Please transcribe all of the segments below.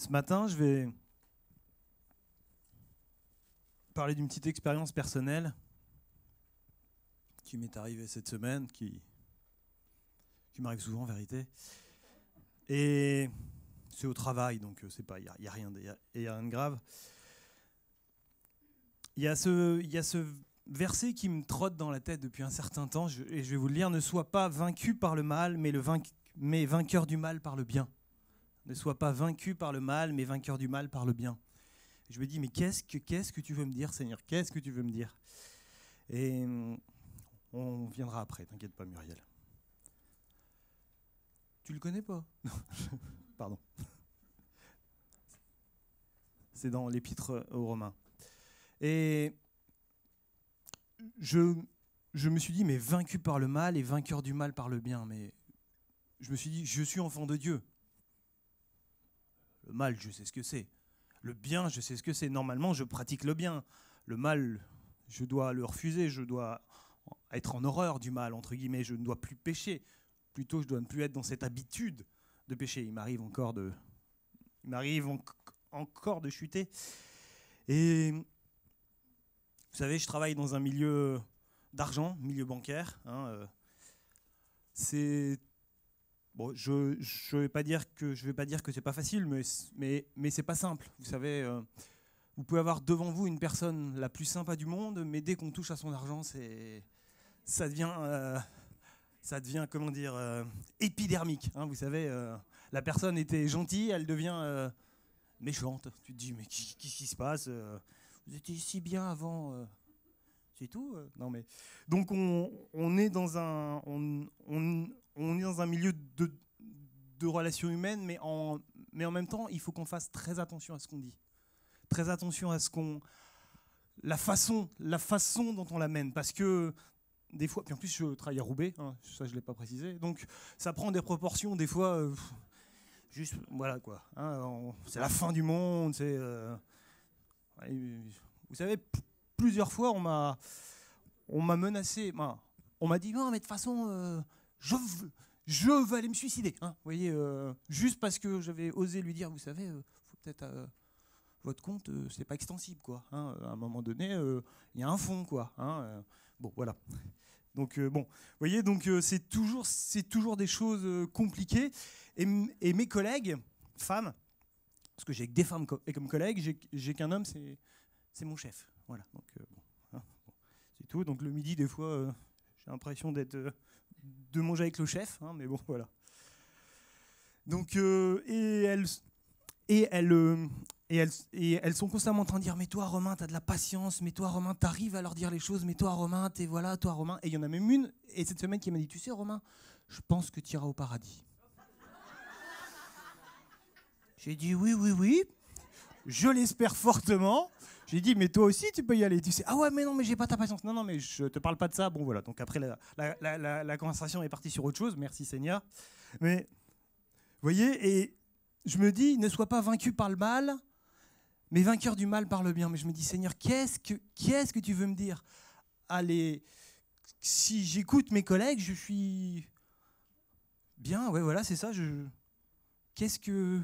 Ce matin, je vais parler d'une petite expérience personnelle qui m'est arrivée cette semaine, qui m'arrive souvent en vérité. Et c'est au travail, donc c'est pas, il y a rien de grave. Il y a ce verset qui me trotte dans la tête depuis un certain temps, et je vais vous le lire. Ne sois pas vaincu par le mal, mais vainqueur du mal par le bien. Ne sois pas vaincu par le mal, mais vainqueur du mal par le bien. Je me dis, mais qu'est-ce que tu veux me dire, Seigneur? Qu'est-ce que tu veux me dire? Et on viendra après, t'inquiète pas, Muriel. Tu le connais pas? Non, pardon. C'est dans l'Épître aux Romains. Et je me suis dit, mais vaincu par le mal et vainqueur du mal par le bien. Mais je me suis dit, je suis enfant de Dieu. Le mal, je sais ce que c'est. Le bien, je sais ce que c'est. Normalement, je pratique le bien. Le mal, je dois le refuser. Je dois être en horreur du mal, entre guillemets. Je ne dois plus pécher. Plutôt, je dois ne plus être dans cette habitude de pécher. Il m'arrive encore de chuter. Et vous savez, je travaille dans un milieu d'argent, milieu bancaire. C'est bon, je vais pas dire que c'est pas facile, mais c'est pas simple. Vous savez, vous pouvez avoir devant vous une personne la plus sympa du monde, mais dès qu'on touche à son argent, ça devient comment dire, épidermique. Vous savez, la personne était gentille, elle devient méchante. Tu te dis, mais qu'est-ce qui se passe? Vous étiez si bien avant. C'est tout. Non mais donc on est dans un milieu de relations humaines, mais en même temps, il faut qu'on fasse très attention à ce qu'on dit, très attention à la façon dont on l'amène, parce que des fois, puis en plus je travaille à Roubaix, ça je l'ai pas précisé, donc ça prend des proportions des fois. Juste, voilà quoi. C'est la fin du monde. Vous savez, plusieurs fois, on m'a menacé. On m'a dit non, mais de toute façon, je veux aller me suicider. Vous voyez, juste parce que j'avais osé lui dire, vous savez, faut peut-être votre compte, c'est pas extensible, quoi. À un moment donné, il y a un fond, quoi. Bon, voilà. Donc bon, vous voyez, donc c'est toujours des choses compliquées. Et mes collègues, femmes, parce que j'ai que des femmes comme collègues, j'ai qu'un homme, c'est mon chef. Voilà, donc bon, c'est tout. Donc le midi, des fois, j'ai l'impression de manger avec le chef, mais bon, voilà. Donc elles sont constamment en train de dire, mais toi Romain, t'as de la patience, mais toi Romain, t'arrives à leur dire les choses, mais toi Romain, toi Romain. Et il y en a même une, et cette semaine, qui m'a dit, tu sais Romain, je pense que tu iras au paradis. J'ai dit oui, je l'espère fortement. J'ai dit, mais toi aussi tu peux y aller. Tu sais, ah ouais, mais non, mais j'ai pas ta patience. Non, mais je te parle pas de ça. Bon voilà, donc après la conversation est partie sur autre chose, merci Seigneur. Mais vous voyez, et je me dis, ne sois pas vaincu par le mal, mais vainqueur du mal par le bien. Mais je me dis, Seigneur, qu'est-ce que tu veux me dire? Allez, si j'écoute mes collègues, je suis bien, ouais, voilà, c'est ça. Qu'est-ce que...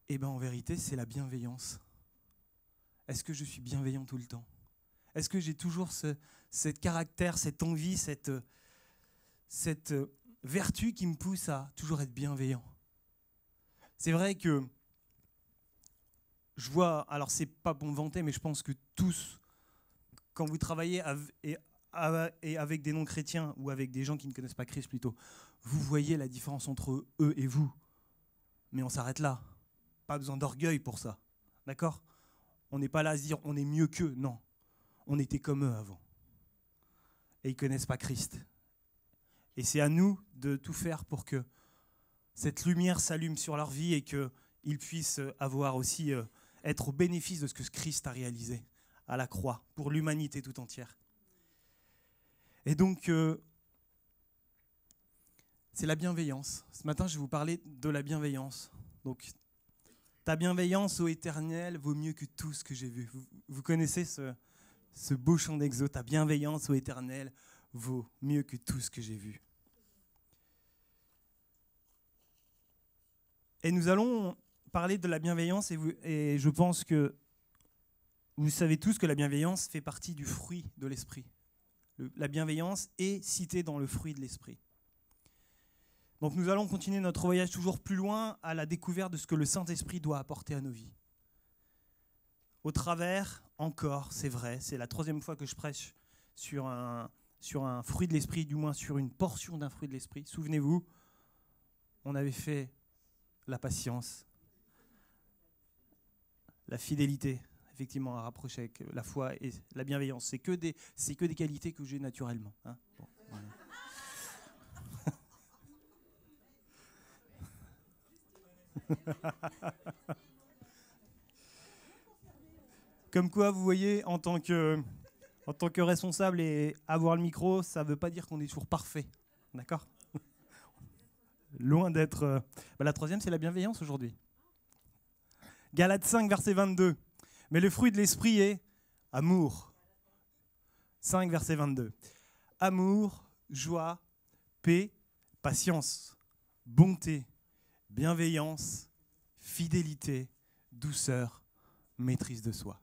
Eh bien, en vérité, c'est la bienveillance. Est-ce que je suis bienveillant tout le temps? Est-ce que j'ai toujours ce caractère, cette envie, cette vertu qui me pousse à toujours être bienveillant? C'est vrai que je vois, alors c'est pas pour me vanter, mais je pense que tous, quand vous travaillez avec des non-chrétiens ou avec des gens qui ne connaissent pas Christ plutôt, vous voyez la différence entre eux et vous. Mais on s'arrête là. Pas besoin d'orgueil pour ça. D'accord? On n'est pas là à se dire on est mieux qu'eux. Non. On était comme eux avant. Et ils ne connaissent pas Christ. Et c'est à nous de tout faire pour que cette lumière s'allume sur leur vie et qu'ils puissent avoir aussi, être au bénéfice de ce que Christ a réalisé à la croix pour l'humanité tout entière. Et donc, c'est la bienveillance. Ce matin, je vais vous parler de la bienveillance. Donc, ta bienveillance, ô Éternel, vaut mieux que tout ce que j'ai vu. Vous connaissez ce beau chant d'Exode. Ta bienveillance, ô Éternel, vaut mieux que tout ce que j'ai vu. Et nous allons parler de la bienveillance et je pense que vous savez tous que la bienveillance fait partie du fruit de l'esprit. La bienveillance est citée dans le fruit de l'esprit. Donc nous allons continuer notre voyage toujours plus loin à la découverte de ce que le Saint-Esprit doit apporter à nos vies. Au travers, encore, c'est vrai, c'est la 3e fois que je prêche sur un fruit de l'esprit, du moins sur une portion d'un fruit de l'esprit. Souvenez-vous, on avait fait la patience, la fidélité, effectivement, à rapprocher avec la foi et la bienveillance. C'est que des qualités que j'ai naturellement. Hein. Bon, voilà. Comme quoi, vous voyez, en tant que responsable et avoir le micro, ça ne veut pas dire qu'on est toujours parfait. D'accord ? Loin d'être... la 3e, c'est la bienveillance aujourd'hui. Galates 5, verset 22. Mais le fruit de l'esprit est amour. 5, verset 22. Amour, joie, paix, patience, bonté, bienveillance, fidélité, douceur, maîtrise de soi.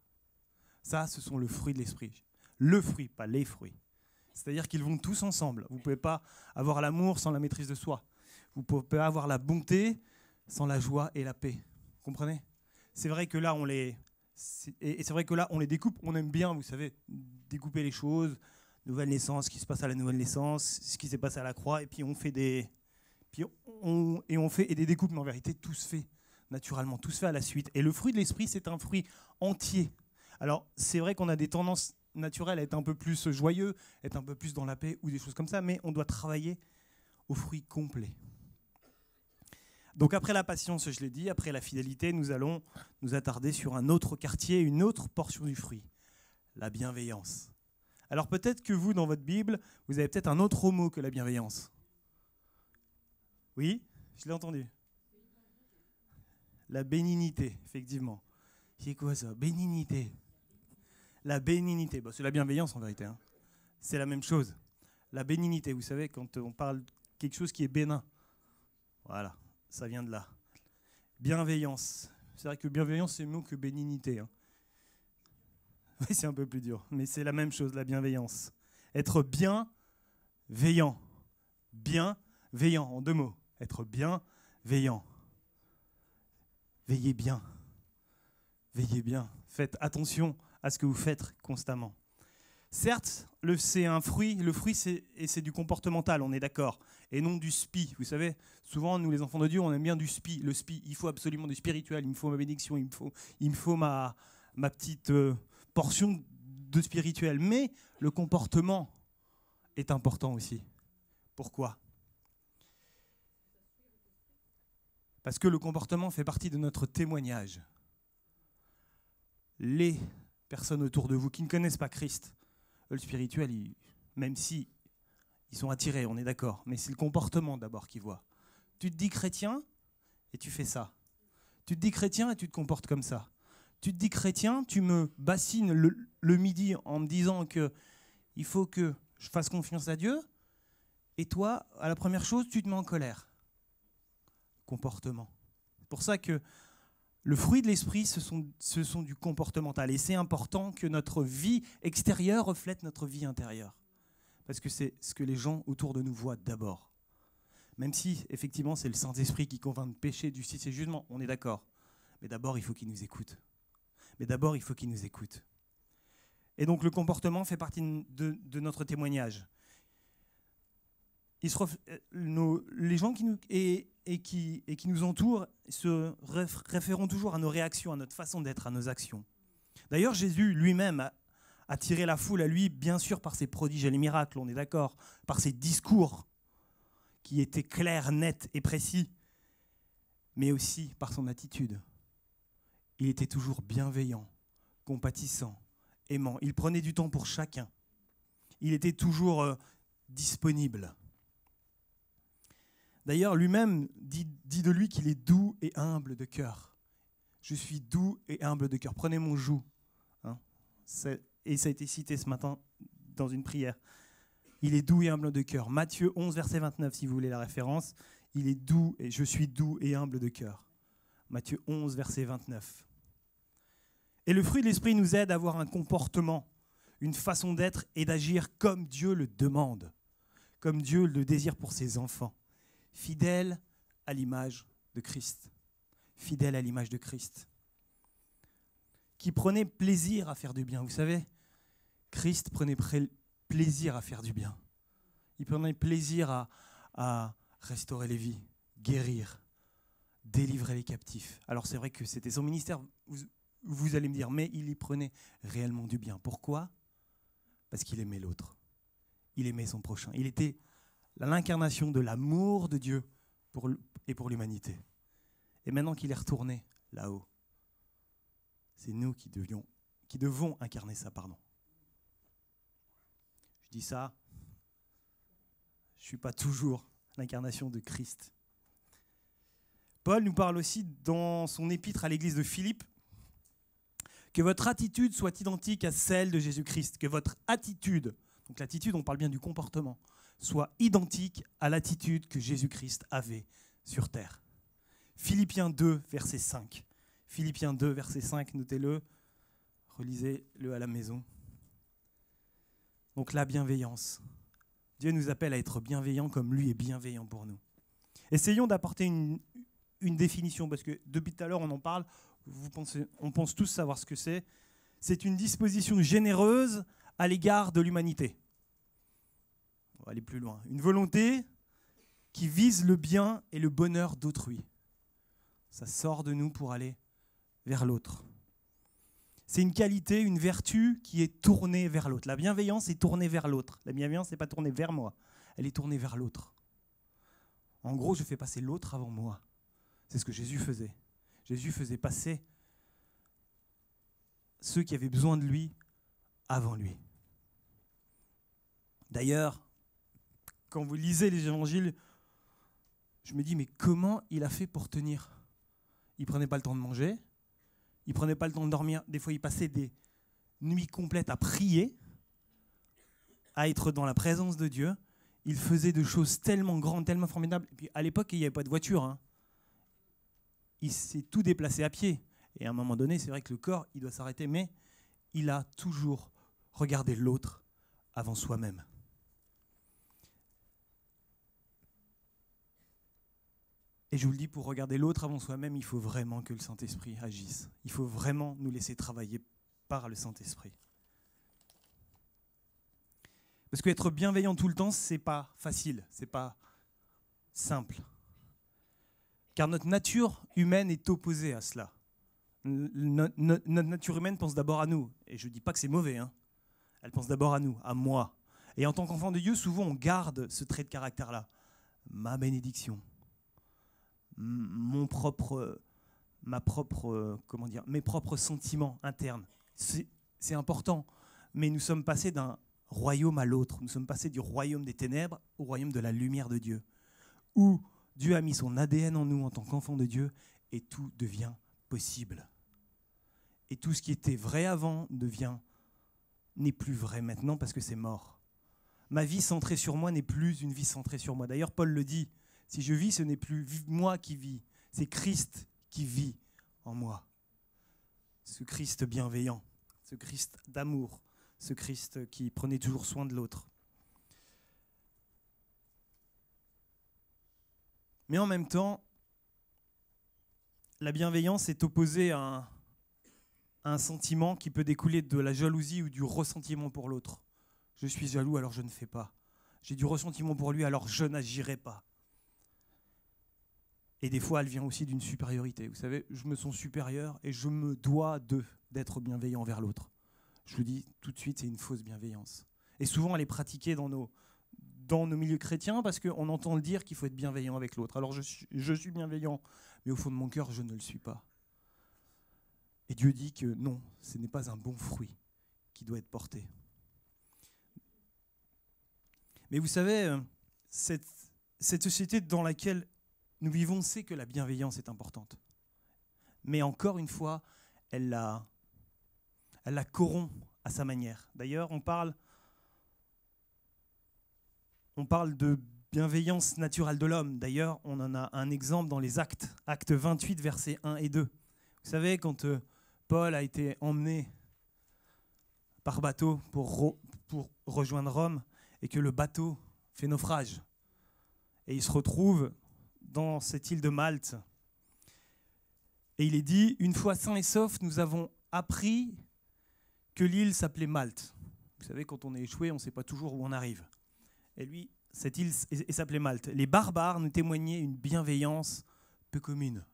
Ça, ce sont le fruit de l'esprit. Le fruit, pas les fruits. C'est-à-dire qu'ils vont tous ensemble. Vous ne pouvez pas avoir l'amour sans la maîtrise de soi. Vous ne pouvez pas avoir la bonté sans la joie et la paix. Vous comprenez ? C'est vrai que là, on les découpe. On aime bien, vous savez, découper les choses. Nouvelle naissance, ce qui se passe à la nouvelle naissance, ce qui s'est passé à la croix, et puis on fait des découpes. Mais en vérité, tout se fait naturellement, tout se fait à la suite. Et le fruit de l'esprit, c'est un fruit entier. Alors, c'est vrai qu'on a des tendances naturelles à être un peu plus joyeux, être un peu plus dans la paix ou des choses comme ça, mais on doit travailler au fruit complet. Donc après la patience, je l'ai dit, après la fidélité, nous allons nous attarder sur un autre quartier, une autre portion du fruit, la bienveillance. Alors peut-être que vous, dans votre Bible, vous avez peut-être un autre mot que la bienveillance. Oui, je l'ai entendu. La bénignité, effectivement. C'est quoi ça ? Bénignité. La bénignité, c'est la bienveillance en vérité. Hein. C'est la même chose. La bénignité, vous savez, quand on parle de quelque chose qui est bénin. Voilà, ça vient de là. Bienveillance. C'est vrai que bienveillance, c'est mieux que bénignité. Hein. Oui, c'est un peu plus dur, mais c'est la même chose, la bienveillance. Être bienveillant. Bienveillant, en 2 mots. Être bienveillant. Veillez bien. Veillez bien. Faites attention à ce que vous faites constamment. Certes, c'est un fruit. Le fruit, c'est du comportemental, on est d'accord. Et non du spi. Vous savez, souvent, nous, les enfants de Dieu, on aime bien du spi. Le spi, il faut absolument du spirituel. Il me faut ma bénédiction. Il me faut ma petite portion de spirituel. Mais le comportement est important aussi. Pourquoi ? Parce que le comportement fait partie de notre témoignage. Les personnes autour de vous qui ne connaissent pas Christ, le spirituel, même si ils sont attirés, on est d'accord, mais c'est le comportement d'abord qu'ils voient. Tu te dis chrétien et tu fais ça. Tu te dis chrétien et tu te comportes comme ça. Tu te dis chrétien, tu me bassines le midi en me disant qu'il faut que je fasse confiance à Dieu, et toi, à la première chose, tu te mets en colère. Comportement. C'est pour ça que le fruit de l'esprit, ce sont du comportemental. Et c'est important que notre vie extérieure reflète notre vie intérieure. Parce que c'est ce que les gens autour de nous voient d'abord. Même si, effectivement, c'est le Saint-Esprit qui convainc de péché, de justice et jugement, on est d'accord. Mais d'abord, il faut qu'il nous écoute. Et donc, le comportement fait partie de notre témoignage. Les gens qui nous entourent se référeront toujours à nos réactions, à notre façon d'être, à nos actions. D'ailleurs, Jésus lui-même a tiré la foule à lui, bien sûr, par ses prodiges et les miracles, on est d'accord, par ses discours qui étaient clairs, nets et précis, mais aussi par son attitude. Il était toujours bienveillant, compatissant, aimant. Il prenait du temps pour chacun. Il était toujours disponible. D'ailleurs, lui-même dit de lui qu'il est doux et humble de cœur. Je suis doux et humble de cœur. Prenez mon joug. Hein, et ça a été cité ce matin dans une prière. Il est doux et humble de cœur. Matthieu 11, verset 29, si vous voulez la référence. Il est doux et je suis doux et humble de cœur. Matthieu 11, verset 29. Et le fruit de l'esprit nous aide à avoir un comportement, une façon d'être et d'agir comme Dieu le demande, comme Dieu le désire pour ses enfants, fidèles à l'image de Christ, fidèles à l'image de Christ, qui prenait plaisir à faire du bien. Vous savez, Christ prenait plaisir à faire du bien. Il prenait plaisir à restaurer les vies, guérir, délivrer les captifs. Alors c'est vrai que c'était son ministère, vous allez me dire, mais il y prenait réellement du bien. Pourquoi ? Parce qu'il aimait l'autre. Il aimait son prochain. Il était l'incarnation de l'amour de Dieu pour l'humanité. Et maintenant qu'il est retourné là-haut, c'est nous qui devons incarner ça, Je dis ça, je ne suis pas toujours l'incarnation de Christ. Paul nous parle aussi dans son épître à l'église de Philippe que votre attitude soit identique à celle de Jésus-Christ, que votre attitude, donc l'attitude, on parle bien du comportement, soit identique à l'attitude que Jésus-Christ avait sur terre. Philippiens 2, verset 5. Philippiens 2, verset 5, notez-le, relisez-le à la maison. Donc la bienveillance. Dieu nous appelle à être bienveillants comme lui est bienveillant pour nous. Essayons d'apporter une définition, parce que depuis tout à l'heure on en parle, on pense tous savoir ce que c'est. C'est une disposition généreuse à l'égard de l'humanité. On va aller plus loin. Une volonté qui vise le bien et le bonheur d'autrui. Ça sort de nous pour aller vers l'autre. C'est une qualité, une vertu qui est tournée vers l'autre. La bienveillance est tournée vers l'autre. La bienveillance n'est pas tournée vers moi, elle est tournée vers l'autre. En gros, je fais passer l'autre avant moi. C'est ce que Jésus faisait. Jésus faisait passer ceux qui avaient besoin de lui avant lui. D'ailleurs, quand vous lisez les évangiles, je me dis, mais comment il a fait pour tenir ? Il ne prenait pas le temps de manger, il ne prenait pas le temps de dormir. Des fois, il passait des nuits complètes à prier, à être dans la présence de Dieu. Il faisait de choses tellement grandes, tellement formidables. Et puis, à l'époque, il n'y avait pas de voiture. Il s'est tout déplacé à pied. Et à un moment donné, c'est vrai que le corps, il doit s'arrêter, mais il a toujours regardé l'autre avant soi-même. Et je vous le dis, pour regarder l'autre avant soi-même, il faut vraiment que le Saint-Esprit agisse. Il faut vraiment nous laisser travailler par le Saint-Esprit. Parce qu'être bienveillant tout le temps, c'est pas facile, c'est pas simple. Car notre nature humaine est opposée à cela. Notre nature humaine pense d'abord à nous. Et je ne dis pas que c'est mauvais. Elle pense d'abord à nous, à moi. Et en tant qu'enfant de Dieu, souvent on garde ce trait de caractère-là. Ma bénédiction. Mes propres sentiments internes. C'est important. Mais nous sommes passés d'un royaume à l'autre. Nous sommes passés du royaume des ténèbres au royaume de la lumière de Dieu. Où Dieu a mis son ADN en nous en tant qu'enfants de Dieu et tout devient possible. Et tout ce qui était vrai avant n'est plus vrai maintenant parce que c'est mort. Ma vie centrée sur moi n'est plus une vie centrée sur moi. D'ailleurs, Paul le dit, si je vis, ce n'est plus moi qui vis, c'est Christ qui vit en moi. Ce Christ bienveillant, ce Christ d'amour, ce Christ qui prenait toujours soin de l'autre. Mais en même temps, la bienveillance est opposée à un sentiment qui peut découler de la jalousie ou du ressentiment pour l'autre. Je suis jaloux, alors je ne fais pas. J'ai du ressentiment pour lui, alors je n'agirai pas. Et des fois, elle vient aussi d'une supériorité. Vous savez, je me sens supérieur et je me dois d'être bienveillant envers l'autre. Je vous dis tout de suite, c'est une fausse bienveillance. Et souvent, elle est pratiquée dans nos milieux chrétiens parce qu'on entend le dire qu'il faut être bienveillant avec l'autre. Alors je suis bienveillant, mais au fond de mon cœur, je ne le suis pas. Et Dieu dit que non, ce n'est pas un bon fruit qui doit être porté. Mais vous savez, cette société dans laquelle nous vivons sait que la bienveillance est importante. Mais encore une fois, elle la corrompt à sa manière. D'ailleurs, on parle de bienveillance naturelle de l'homme. D'ailleurs, on en a un exemple dans les Actes, Actes 28, versets 1 et 2. Vous savez, quand Paul a été emmené par bateau pour rejoindre Rome et que le bateau fait naufrage, et il se retrouve dans cette île de Malte. Et il est dit, une fois sains et saufs, nous avons appris que l'île s'appelait Malte. Vous savez, quand on est échoué, on ne sait pas toujours où on arrive. Et lui, cette île s'appelait Malte. Les barbares nous témoignaient une bienveillance peu commune.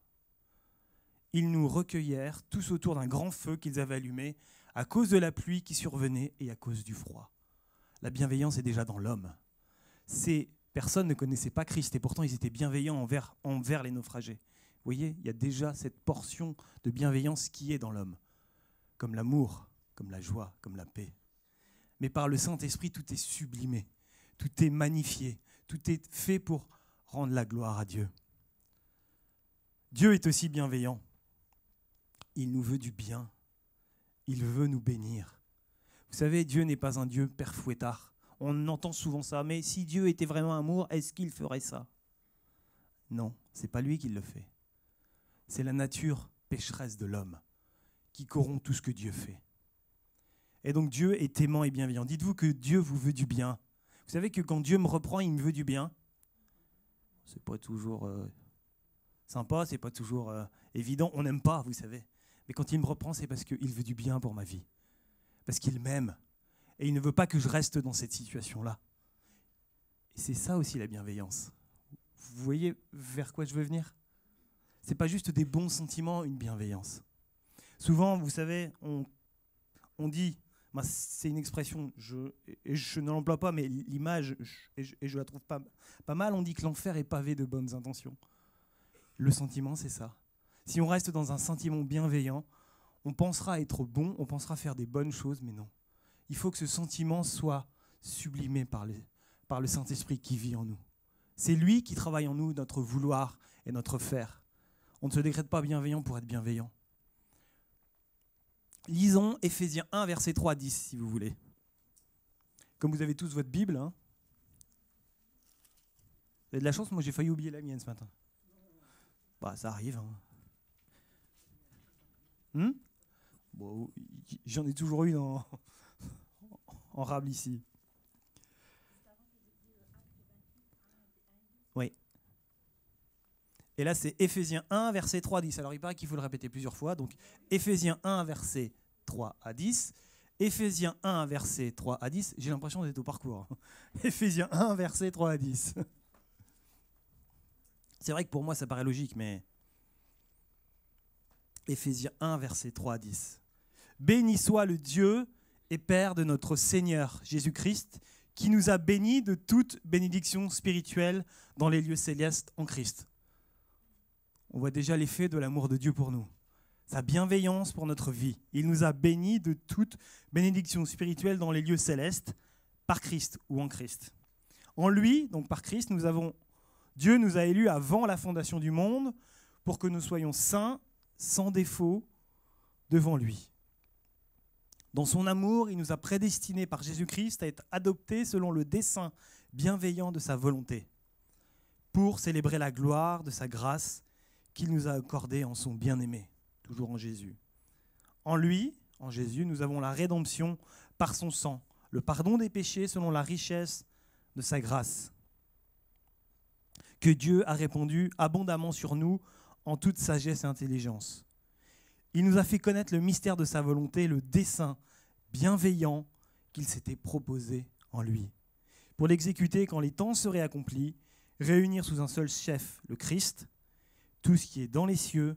Ils nous recueillèrent tous autour d'un grand feu qu'ils avaient allumé à cause de la pluie qui survenait et à cause du froid. La bienveillance est déjà dans l'homme. Ces personnes ne connaissaient pas Christ et pourtant ils étaient bienveillants envers les naufragés. Vous voyez, il y a déjà cette portion de bienveillance qui est dans l'homme, comme l'amour, comme la joie, comme la paix. Mais par le Saint-Esprit, tout est sublimé, tout est magnifié, tout est fait pour rendre la gloire à Dieu. Dieu est aussi bienveillant. Il nous veut du bien. Il veut nous bénir. Vous savez, Dieu n'est pas un Dieu père fouettard. On entend souvent ça, mais si Dieu était vraiment amour, est-ce qu'il ferait ça? Non, ce n'est pas lui qui le fait. C'est la nature pécheresse de l'homme qui corrompt tout ce que Dieu fait. Et donc Dieu est aimant et bienveillant. Dites-vous que Dieu vous veut du bien. Vous savez que quand Dieu me reprend, il me veut du bien. C'est pas toujours sympa, c'est pas toujours évident. On n'aime pas, vous savez. Mais quand il me reprend, c'est parce qu'il veut du bien pour ma vie. Parce qu'il m'aime. Et il ne veut pas que je reste dans cette situation-là. Et c'est ça aussi la bienveillance. Vous voyez vers quoi je veux venir? Ce n'est pas juste des bons sentiments, une bienveillance. Souvent, vous savez, on dit, c'est une expression, je ne l'emploie pas, mais l'image, et je la trouve pas mal, on dit que l'enfer est pavé de bonnes intentions. Le sentiment, c'est ça. Si on reste dans un sentiment bienveillant, on pensera être bon, on pensera faire des bonnes choses, mais non. Il faut que ce sentiment soit sublimé par le Saint-Esprit qui vit en nous. C'est lui qui travaille en nous notre vouloir et notre faire. On ne se décrète pas bienveillant pour être bienveillant. Lisons Éphésiens 1, versets 3 à 10, si vous voulez. Comme vous avez tous votre Bible, hein. Vous avez de la chance, moi j'ai failli oublier la mienne ce matin. Bah, ça arrive. Hein. Bon, j'en ai toujours eu en rable ici. Oui. Et là, c'est Éphésiens 1, verset 3 à 10. Alors, il paraît qu'il faut le répéter plusieurs fois. Donc, Éphésiens 1, verset 3 à 10. Éphésiens 1, verset 3 à 10. J'ai l'impression d'être au parcours. Éphésiens 1, verset 3 à 10. C'est vrai que pour moi, ça paraît logique, mais... Éphésiens 1, verset 3 à 10. Béni soit le Dieu et Père de notre Seigneur Jésus-Christ, qui nous a bénis de toute bénédiction spirituelle dans les lieux célestes en Christ. On voit déjà l'effet de l'amour de Dieu pour nous, sa bienveillance pour notre vie. Il nous a bénis de toute bénédiction spirituelle dans les lieux célestes par Christ ou en Christ. En lui, donc par Christ, Dieu nous a élus avant la fondation du monde pour que nous soyons saints, sans défaut, devant lui. Dans son amour, il nous a prédestinés par Jésus-Christ à être adoptés selon le dessein bienveillant de sa volonté, pour célébrer la gloire de sa grâce qu'il nous a accordée en son bien-aimé, toujours en Jésus. En lui, en Jésus, nous avons la rédemption par son sang, le pardon des péchés selon la richesse de sa grâce, que Dieu a répandu abondamment sur nous en toute sagesse et intelligence. Il nous a fait connaître le mystère de sa volonté, le dessein bienveillant qu'il s'était proposé en lui, pour l'exécuter quand les temps seraient accomplis, réunir sous un seul chef, le Christ, tout ce qui est dans les cieux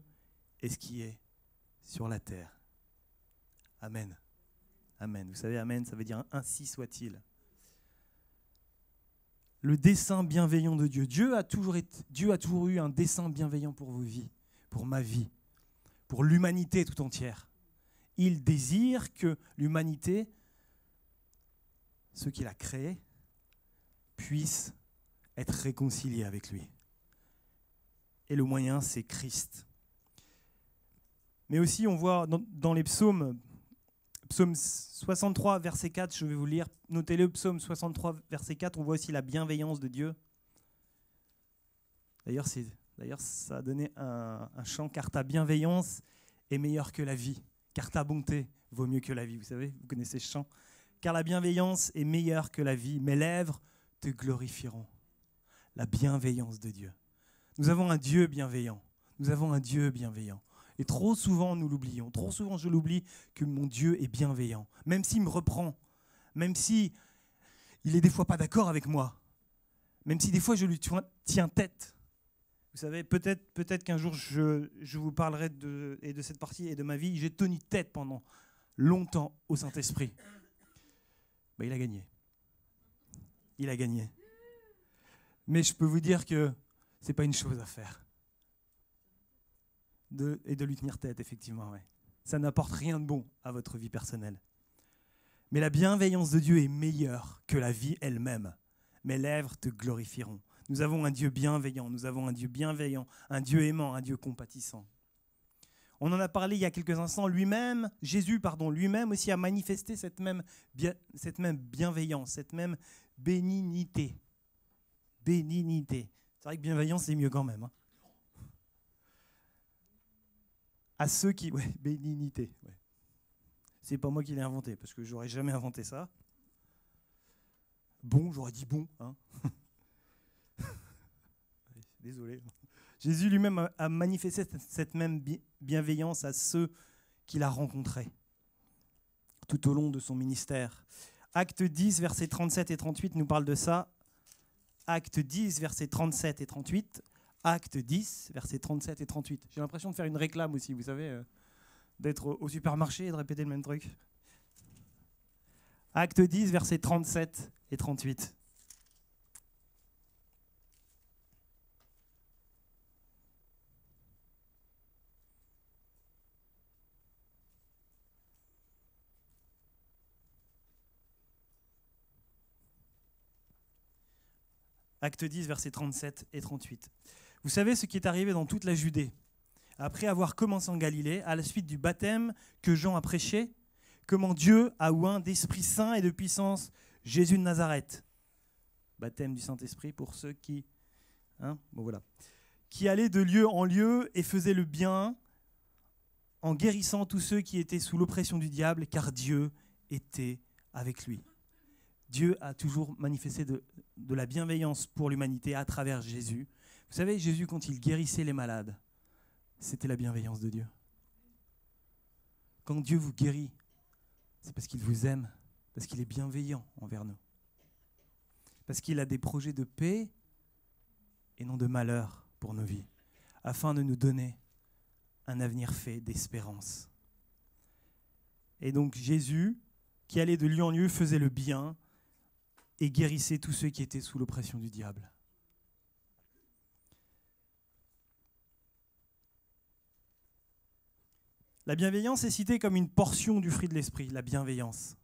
et ce qui est sur la terre. Amen. Amen. Vous savez, amen, ça veut dire ainsi soit-il. Le dessein bienveillant de Dieu. Dieu a toujours eu un dessein bienveillant pour vos vies, pour ma vie, pour l'humanité tout entière. Il désire que l'humanité, ceux qu'il a créés, puissent être réconciliés avec lui. Et le moyen, c'est Christ. Mais aussi, on voit dans les psaumes, psaume 63, verset 4, je vais vous lire, notez-le, psaume 63, verset 4, on voit aussi la bienveillance de Dieu. D'ailleurs, ça a donné un chant, car ta bienveillance est meilleure que la vie, car ta bonté vaut mieux que la vie. Vous savez, vous connaissez ce chant. Car la bienveillance est meilleure que la vie, mes lèvres te glorifieront. La bienveillance de Dieu. Nous avons un Dieu bienveillant. Nous avons un Dieu bienveillant. Et trop souvent, nous l'oublions. Trop souvent, je l'oublie que mon Dieu est bienveillant. Même s'il me reprend, même si il est des fois pas d'accord avec moi, même si des fois je lui tiens tête. Vous savez, peut-être qu'un jour, je vous parlerai de cette partie et de ma vie. J'ai tenu tête pendant longtemps au Saint-Esprit. Ben, il a gagné. Il a gagné. Mais je peux vous dire que ce n'est pas une chose à faire. Et de lui tenir tête, effectivement. Ouais. Ça n'apporte rien de bon à votre vie personnelle. Mais la bienveillance de Dieu est meilleure que la vie elle-même. Mes lèvres te glorifieront. Nous avons un Dieu bienveillant, un Dieu aimant, un Dieu compatissant. On en a parlé il y a quelques instants. Jésus lui-même aussi a manifesté cette même bienveillance, cette même bénignité. Bénignité. C'est vrai que bienveillance, c'est mieux quand même. Hein. À ceux qui... Ouais, bénignité. Ouais. C'est pas moi qui l'ai inventé, parce que j'aurais jamais inventé ça. Bon, j'aurais dit bon. Hein. Désolé. Jésus lui-même a manifesté cette même bienveillance à ceux qu'il a rencontrés tout au long de son ministère. Acte 10, versets 37 et 38 nous parle de ça. Acte 10, versets 37 et 38. Acte 10, versets 37 et 38. J'ai l'impression de faire une réclame aussi, vous savez, d'être au supermarché et de répéter le même truc. Acte 10, versets 37 et 38. Acte 10, versets 37 et 38. Vous savez ce qui est arrivé dans toute la Judée, après avoir commencé en Galilée, à la suite du baptême que Jean a prêché, comment Dieu a oint d'Esprit Saint et de puissance Jésus de Nazareth. Baptême du Saint-Esprit pour ceux qui... qui allaient de lieu en lieu et faisaient le bien en guérissant tous ceux qui étaient sous l'oppression du diable, car Dieu était avec lui. Dieu a toujours manifesté de la bienveillance pour l'humanité à travers Jésus. Vous savez, Jésus, quand il guérissait les malades, c'était la bienveillance de Dieu. Quand Dieu vous guérit, c'est parce qu'il vous aime, parce qu'il est bienveillant envers nous. Parce qu'il a des projets de paix et non de malheur pour nos vies, afin de nous donner un avenir fait d'espérance. Et donc Jésus, qui allait de lieu en lieu, faisait le bien et guérissait tous ceux qui étaient sous l'oppression du diable. La bienveillance est citée comme une portion du fruit de l'esprit, la bienveillance.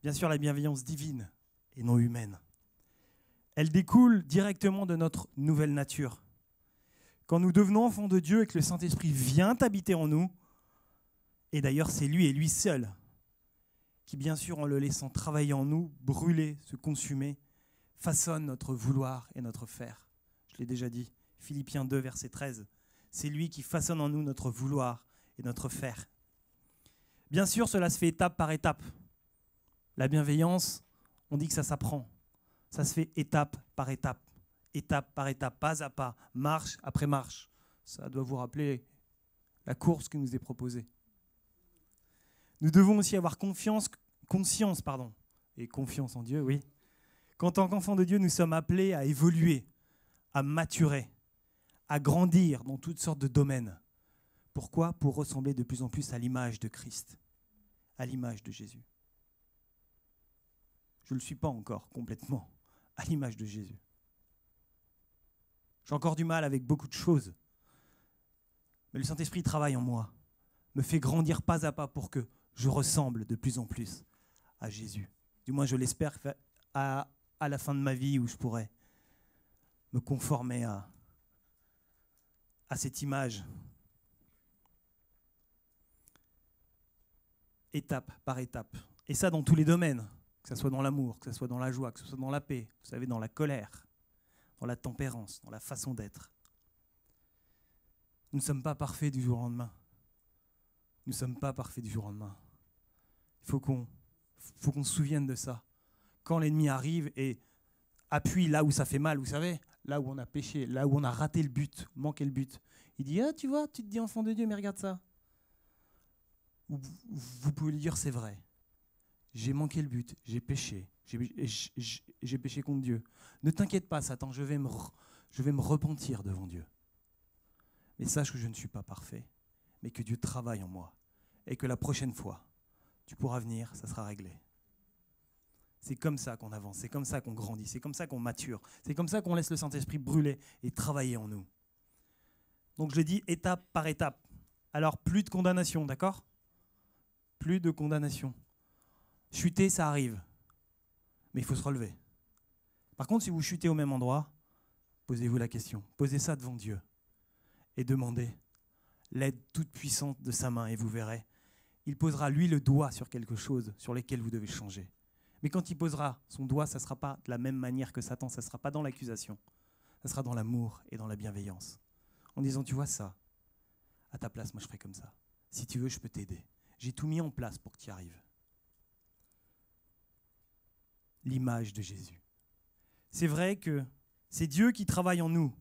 Bien sûr, la bienveillance divine et non humaine. Elle découle directement de notre nouvelle nature. Quand nous devenons enfants de Dieu et que le Saint-Esprit vient habiter en nous, et d'ailleurs c'est lui et lui seul, qui bien sûr en le laissant travailler en nous, brûler, se consumer, façonne notre vouloir et notre faire. Je l'ai déjà dit, Philippiens 2, verset 13. C'est lui qui façonne en nous notre vouloir et notre faire. Bien sûr, cela se fait étape par étape. La bienveillance, on dit que ça s'apprend. Ça se fait étape par étape, pas à pas, marche après marche. Ça doit vous rappeler la course qui nous est proposée. Nous devons aussi avoir conscience en Dieu, oui. Qu'en tant qu'enfants de Dieu, nous sommes appelés à évoluer, à maturer, à grandir dans toutes sortes de domaines. Pourquoi ? Pour ressembler de plus en plus à l'image de Christ, à l'image de Jésus. Je ne le suis pas encore complètement, à l'image de Jésus. J'ai encore du mal avec beaucoup de choses. Mais le Saint-Esprit travaille en moi, me fait grandir pas à pas pour que je ressemble de plus en plus à Jésus. Du moins, je l'espère à la fin de ma vie où je pourrai me conformer à cette image. Étape par étape. Et ça dans tous les domaines, que ce soit dans l'amour, que ce soit dans la joie, que ce soit dans la paix, vous savez, dans la colère, dans la tempérance, dans la façon d'être. Nous ne sommes pas parfaits du jour au lendemain. Nous ne sommes pas parfaits du jour au lendemain. Il faut qu'on se souvienne de ça. Quand l'ennemi arrive et appuie là où ça fait mal, vous savez, là où on a péché, là où on a raté le but, manqué le but. Il dit, ah, tu vois, tu te dis enfant de Dieu, mais regarde ça. Vous pouvez lui dire, c'est vrai. J'ai manqué le but, j'ai péché. J'ai péché contre Dieu. Ne t'inquiète pas, Satan, je vais me repentir devant Dieu. Mais sache que je ne suis pas parfait, mais que Dieu travaille en moi. Et que la prochaine fois, tu pourras venir, ça sera réglé. C'est comme ça qu'on avance, c'est comme ça qu'on grandit, c'est comme ça qu'on mature, c'est comme ça qu'on laisse le Saint-Esprit brûler et travailler en nous. Donc je l'ai dit étape par étape. Alors plus de condamnation, d'accord ? Plus de condamnation. Chuter, ça arrive, mais il faut se relever. Par contre, si vous chutez au même endroit, posez-vous la question, posez ça devant Dieu et demandez l'aide toute puissante de sa main et vous verrez, il posera lui le doigt sur quelque chose sur lequel vous devez changer. Mais quand il posera son doigt, ça ne sera pas de la même manière que Satan, ça ne sera pas dans l'accusation, ça sera dans l'amour et dans la bienveillance. En disant, tu vois ça, à ta place, moi je ferai comme ça. Si tu veux, je peux t'aider. J'ai tout mis en place pour que tu y arrives. L'image de Jésus. C'est vrai que c'est Dieu qui travaille en nous.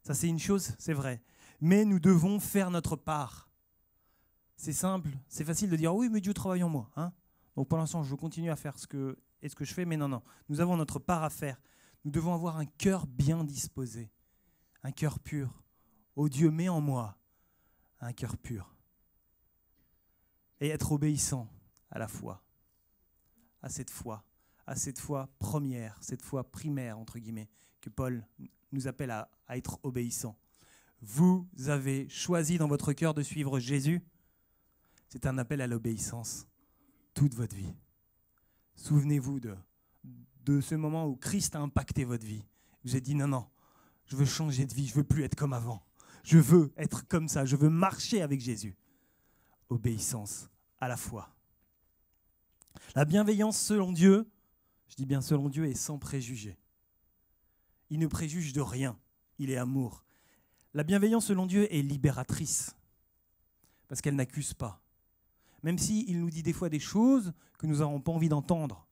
Ça, c'est une chose, c'est vrai. Mais nous devons faire notre part. C'est simple, c'est facile de dire, oui, mais Dieu travaille en moi. Hein, donc pour l'instant, je continue à faire ce que je fais, mais non. Nous avons notre part à faire. Nous devons avoir un cœur bien disposé, un cœur pur. Oh Dieu, mets en moi un cœur pur. Et être obéissant à la foi, à cette foi première, cette foi primaire, entre guillemets, que Paul nous appelle à être obéissant. Vous avez choisi dans votre cœur de suivre Jésus. C'est un appel à l'obéissance toute votre vie. Souvenez-vous de ce moment où Christ a impacté votre vie. Vous avez dit non, je veux changer de vie, je ne veux plus être comme avant. Je veux être comme ça, je veux marcher avec Jésus. Obéissance à la foi. La bienveillance selon Dieu, je dis bien selon Dieu, est sans préjugés. Il ne préjuge de rien, il est amour. La bienveillance selon Dieu est libératrice, parce qu'elle n'accuse pas. Même s'il nous dit des fois des choses que nous n'avons pas envie d'entendre,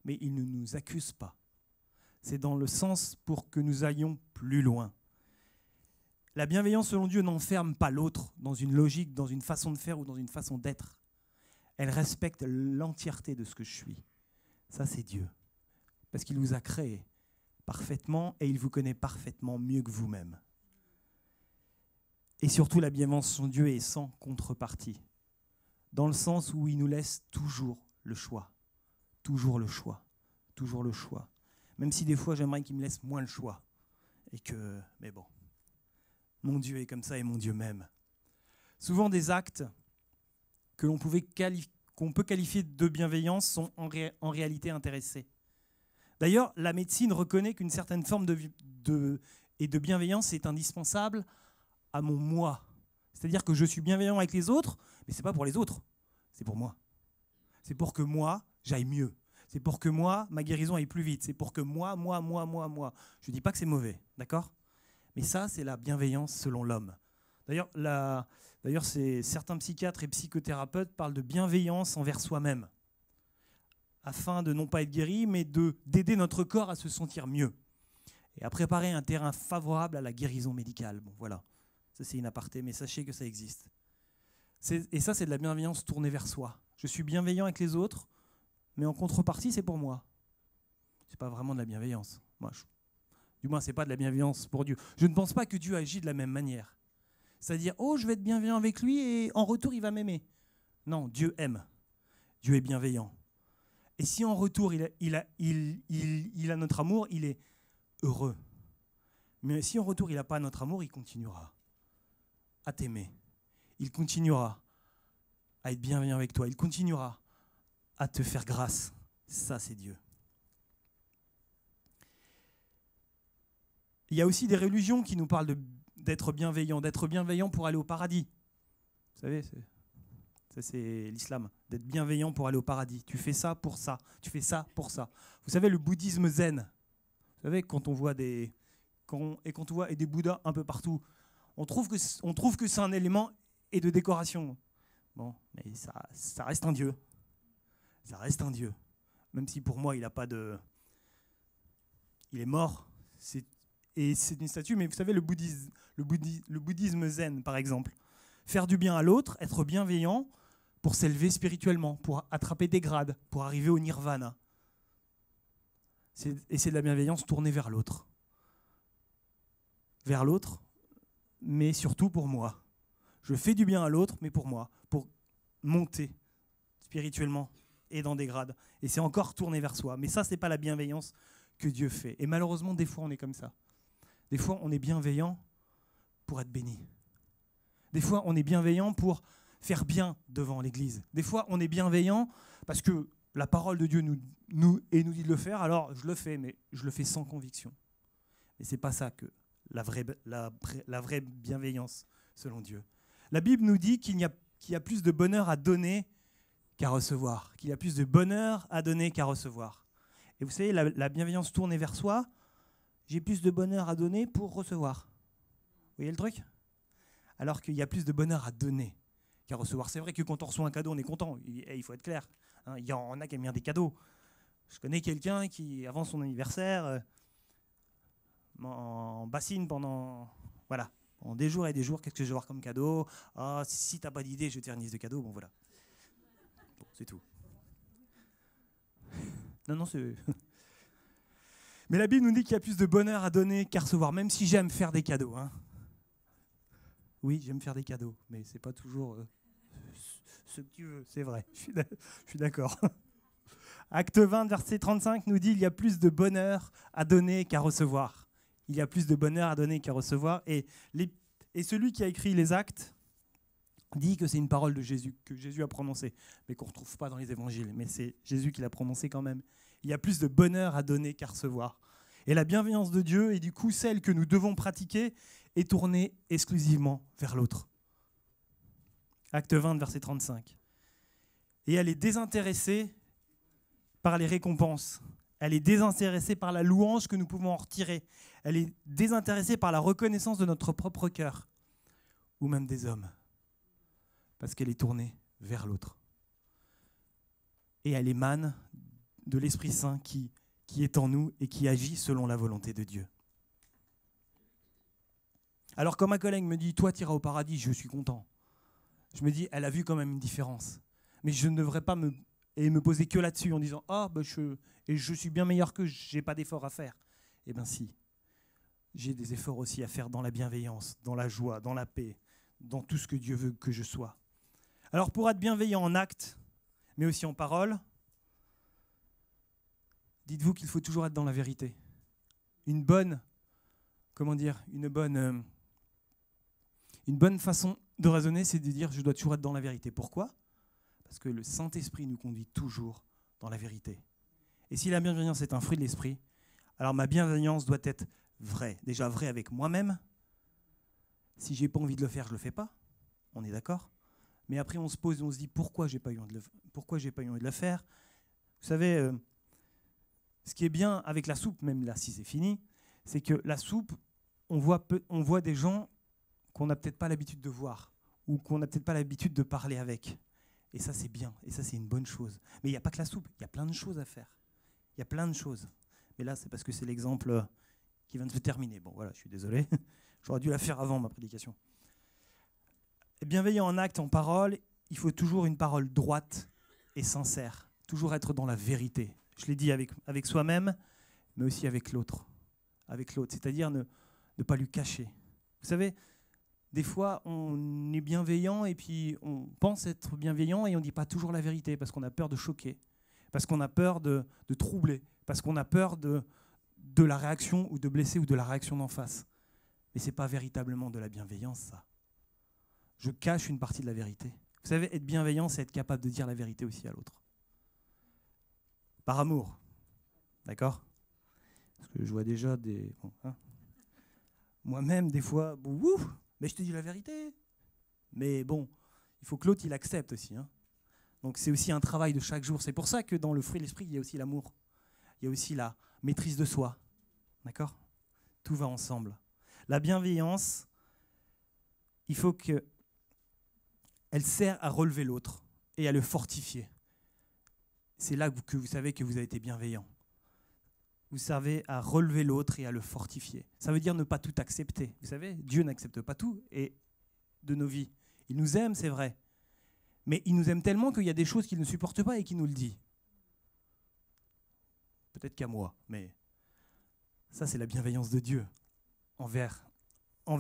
mais il ne nous accuse pas. C'est dans le sens pour que nous allions plus loin. La bienveillance selon Dieu n'enferme pas l'autre dans une logique, dans une façon de faire ou dans une façon d'être. Elle respecte l'entièreté de ce que je suis. Ça, c'est Dieu. Parce qu'il vous a créé parfaitement et il vous connaît parfaitement mieux que vous-même. Et surtout, la bienveillance selon Dieu est sans contrepartie. Dans le sens où il nous laisse toujours le choix. Toujours le choix. Toujours le choix. Même si des fois, j'aimerais qu'il me laisse moins le choix. Mais bon. Mon Dieu est comme ça et mon Dieu m'aime. Souvent, des actes qu'on peut qualifier de bienveillance sont en réalité intéressés. D'ailleurs, la médecine reconnaît qu'une certaine forme de bienveillance est indispensable à mon moi. C'est-à-dire que je suis bienveillant avec les autres, mais ce n'est pas pour les autres, c'est pour moi. C'est pour que moi, j'aille mieux. C'est pour que moi, ma guérison aille plus vite. C'est pour que moi. Je ne dis pas que c'est mauvais, d'accord ? Mais ça, c'est la bienveillance selon l'homme. D'ailleurs, certains psychiatres et psychothérapeutes parlent de bienveillance envers soi-même, afin de non pas être guéri, mais d'aider notre corps à se sentir mieux et à préparer un terrain favorable à la guérison médicale. Bon, voilà, ça c'est une aparté, mais sachez que ça existe. Et ça, c'est de la bienveillance tournée vers soi. Je suis bienveillant avec les autres, mais en contrepartie, c'est pour moi. C'est pas vraiment de la bienveillance. Du moins, c'est pas de la bienveillance pour Dieu. Je ne pense pas que Dieu agit de la même manière. C'est-à-dire, je vais être bienveillant avec lui et en retour, il va m'aimer. Non, Dieu aime. Dieu est bienveillant. Et si en retour, il a notre amour, il est heureux. Mais si en retour, il n'a pas notre amour, il continuera à t'aimer. Il continuera à être bienveillant avec toi. Il continuera à te faire grâce. Ça, c'est Dieu. Il y a aussi des religions qui nous parlent d'être bienveillant pour aller au paradis. Vous savez, ça c'est l'islam, d'être bienveillant pour aller au paradis. Tu fais ça pour ça, tu fais ça pour ça. Vous savez, le bouddhisme zen, Vous savez, quand on voit des Bouddhas un peu partout, on trouve que c'est un élément et de décoration. Bon, mais ça reste un dieu. Ça reste un dieu. Même si pour moi, il n'a pas de... Il est mort. Et c'est une statue, mais vous savez, le bouddhisme zen, par exemple. Faire du bien à l'autre, être bienveillant pour s'élever spirituellement, pour attraper des grades, pour arriver au nirvana. Et c'est de la bienveillance tournée vers l'autre. Vers l'autre, mais surtout pour moi. Je fais du bien à l'autre, mais pour moi, pour monter spirituellement et dans des grades. Et c'est encore tourné vers soi. Mais ça, ce n'est pas la bienveillance que Dieu fait. Et malheureusement, des fois, on est comme ça. Des fois, on est bienveillant pour être béni. Des fois, on est bienveillant pour faire bien devant l'Église. Des fois, on est bienveillant parce que la parole de Dieu nous dit de le faire, alors je le fais, mais je le fais sans conviction. Et ce n'est pas ça que la vraie bienveillance, selon Dieu. La Bible nous dit qu'il y a plus de bonheur à donner qu'à recevoir. Qu'il y a plus de bonheur à donner qu'à recevoir. Et vous savez, la bienveillance tournée vers soi, j'ai plus de bonheur à donner pour recevoir. Vous voyez le truc ? Alors qu'il y a plus de bonheur à donner qu'à recevoir. C'est vrai que quand on reçoit un cadeau, on est content. Il faut être clair. Il y en a qui aiment bien des cadeaux. Je connais quelqu'un qui, avant son anniversaire, en bassine pendant des jours et des jours. Qu'est-ce que je vais avoir comme cadeau ? Ah, si t'as pas d'idée, je vais te faire une liste de cadeaux. Bon, voilà. Bon, c'est tout. Non, c'est... Mais la Bible nous dit qu'il y a plus de bonheur à donner qu'à recevoir, même si j'aime faire des cadeaux. Hein. Oui, j'aime faire des cadeaux, mais c'est pas toujours ce que tu veux, c'est vrai, je suis d'accord. Acte 20, verset 35 nous dit « Il y a plus de bonheur à donner qu'à recevoir ». Il y a plus de bonheur à donner qu'à recevoir. Et celui qui a écrit les Actes dit que c'est une parole de Jésus, que Jésus a prononcée, mais qu'on ne retrouve pas dans les évangiles. Mais c'est Jésus qui l'a prononcée quand même. Il y a plus de bonheur à donner qu'à recevoir. Et la bienveillance de Dieu, et du coup celle que nous devons pratiquer, est tournée exclusivement vers l'autre. Acte 20, verset 35. Et elle est désintéressée par les récompenses. Elle est désintéressée par la louange que nous pouvons en retirer. Elle est désintéressée par la reconnaissance de notre propre cœur, ou même des hommes, parce qu'elle est tournée vers l'autre. Et elle émane de l'Esprit Saint qui est en nous et qui agit selon la volonté de Dieu. Alors quand ma collègue me dit « Toi, tu iras au paradis », je suis content. Je me dis « Elle a vu quand même une différence ». Mais je ne devrais pas me poser que là-dessus en disant « Ah, je suis bien meilleur qu'eux, je n'ai pas d'efforts à faire ». Eh bien si, j'ai des efforts aussi à faire dans la bienveillance, dans la joie, dans la paix, dans tout ce que Dieu veut que je sois. Alors pour être bienveillant en acte, mais aussi en parole, dites-vous qu'il faut toujours être dans la vérité. Une bonne façon de raisonner, c'est de dire je dois toujours être dans la vérité. Pourquoi ? Parce que le Saint-Esprit nous conduit toujours dans la vérité. Et si la bienveillance est un fruit de l'Esprit, alors ma bienveillance doit être vraie. Déjà vraie avec moi-même. Si je n'ai pas envie de le faire, je ne le fais pas. On est d'accord ? Mais après, on se pose et on se dit pourquoi j'ai pas eu envie de le faire ? Vous savez, ce qui est bien avec la soupe, même là, si c'est fini, c'est que la soupe, on voit des gens qu'on n'a peut-être pas l'habitude de voir ou qu'on n'a peut-être pas l'habitude de parler avec. Et ça, c'est bien. Et ça, c'est une bonne chose. Mais il n'y a pas que la soupe. Il y a plein de choses à faire. Il y a plein de choses. Mais là, c'est parce que c'est l'exemple qui vient de se terminer. Bon, voilà, je suis désolé. J'aurais dû la faire avant ma prédication. Bienveillant en acte, en parole, il faut toujours une parole droite et sincère. Toujours être dans la vérité. Je l'ai dit avec soi-même, mais aussi avec l'autre. Avec l'autre, c'est-à-dire ne pas lui cacher. Vous savez, des fois, on est bienveillant et puis on pense être bienveillant et on ne dit pas toujours la vérité parce qu'on a peur de choquer, parce qu'on a peur de troubler, parce qu'on a peur de la réaction ou de blesser ou de la réaction d'en face. Mais ce n'est pas véritablement de la bienveillance, ça. Je cache une partie de la vérité. Vous savez, être bienveillant, c'est être capable de dire la vérité aussi à l'autre. Par amour. D'accord ? Parce que je vois déjà des... Bon, hein. Moi-même, des fois, mais je te dis la vérité. Mais bon, il faut que l'autre, il accepte aussi. Hein. Donc c'est aussi un travail de chaque jour. C'est pour ça que dans le fruit de l'esprit, il y a aussi l'amour. Il y a aussi la maîtrise de soi. D'accord ? Tout va ensemble. La bienveillance, il faut qu'elle sert à relever l'autre et à le fortifier. C'est là que vous savez que vous avez été bienveillant. Vous servez à relever l'autre et à le fortifier. Ça veut dire ne pas tout accepter. Vous savez, Dieu n'accepte pas tout de nos vies. Il nous aime, c'est vrai. Mais il nous aime tellement qu'il y a des choses qu'il ne supporte pas et qu'il nous le dit. Peut-être qu'à moi, mais ça, c'est la bienveillance de Dieu envers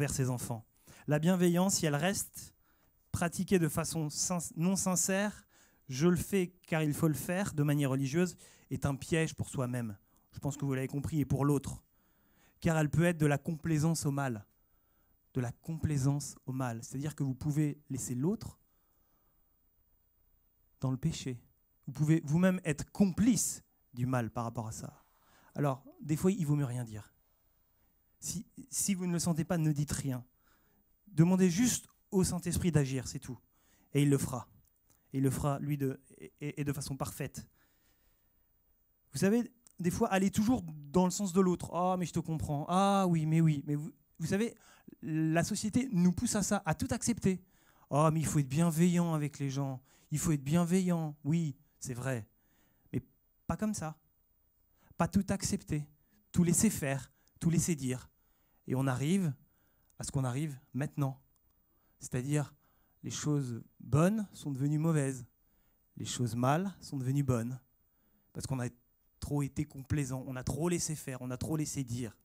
ses enfants. La bienveillance, si elle reste pratiquée de façon non sincère, je le fais car il faut le faire de manière religieuse, est un piège pour soi-même. Je pense que vous l'avez compris, et pour l'autre. Car elle peut être de la complaisance au mal. De la complaisance au mal. C'est-à-dire que vous pouvez laisser l'autre dans le péché. Vous pouvez vous-même être complice du mal par rapport à ça. Alors, des fois, il vaut mieux rien dire. Si vous ne le sentez pas, ne dites rien. Demandez juste au Saint-Esprit d'agir, c'est tout. Et il le fera. Et il le fera, lui, de façon parfaite. Vous savez, des fois, aller toujours dans le sens de l'autre. « Ah, mais je te comprends. Ah, oui. » Mais vous savez, la société nous pousse à ça, à tout accepter. « Ah, mais il faut être bienveillant avec les gens. Il faut être bienveillant. » Oui, c'est vrai. Mais pas comme ça. Pas tout accepter. Tout laisser faire. Tout laisser dire. Et on arrive à ce qu'on arrive maintenant. C'est-à-dire, les choses bonnes sont devenues mauvaises. Les choses mal sont devenues bonnes. Parce qu'on a trop été complaisant, on a trop laissé faire, on a trop laissé dire.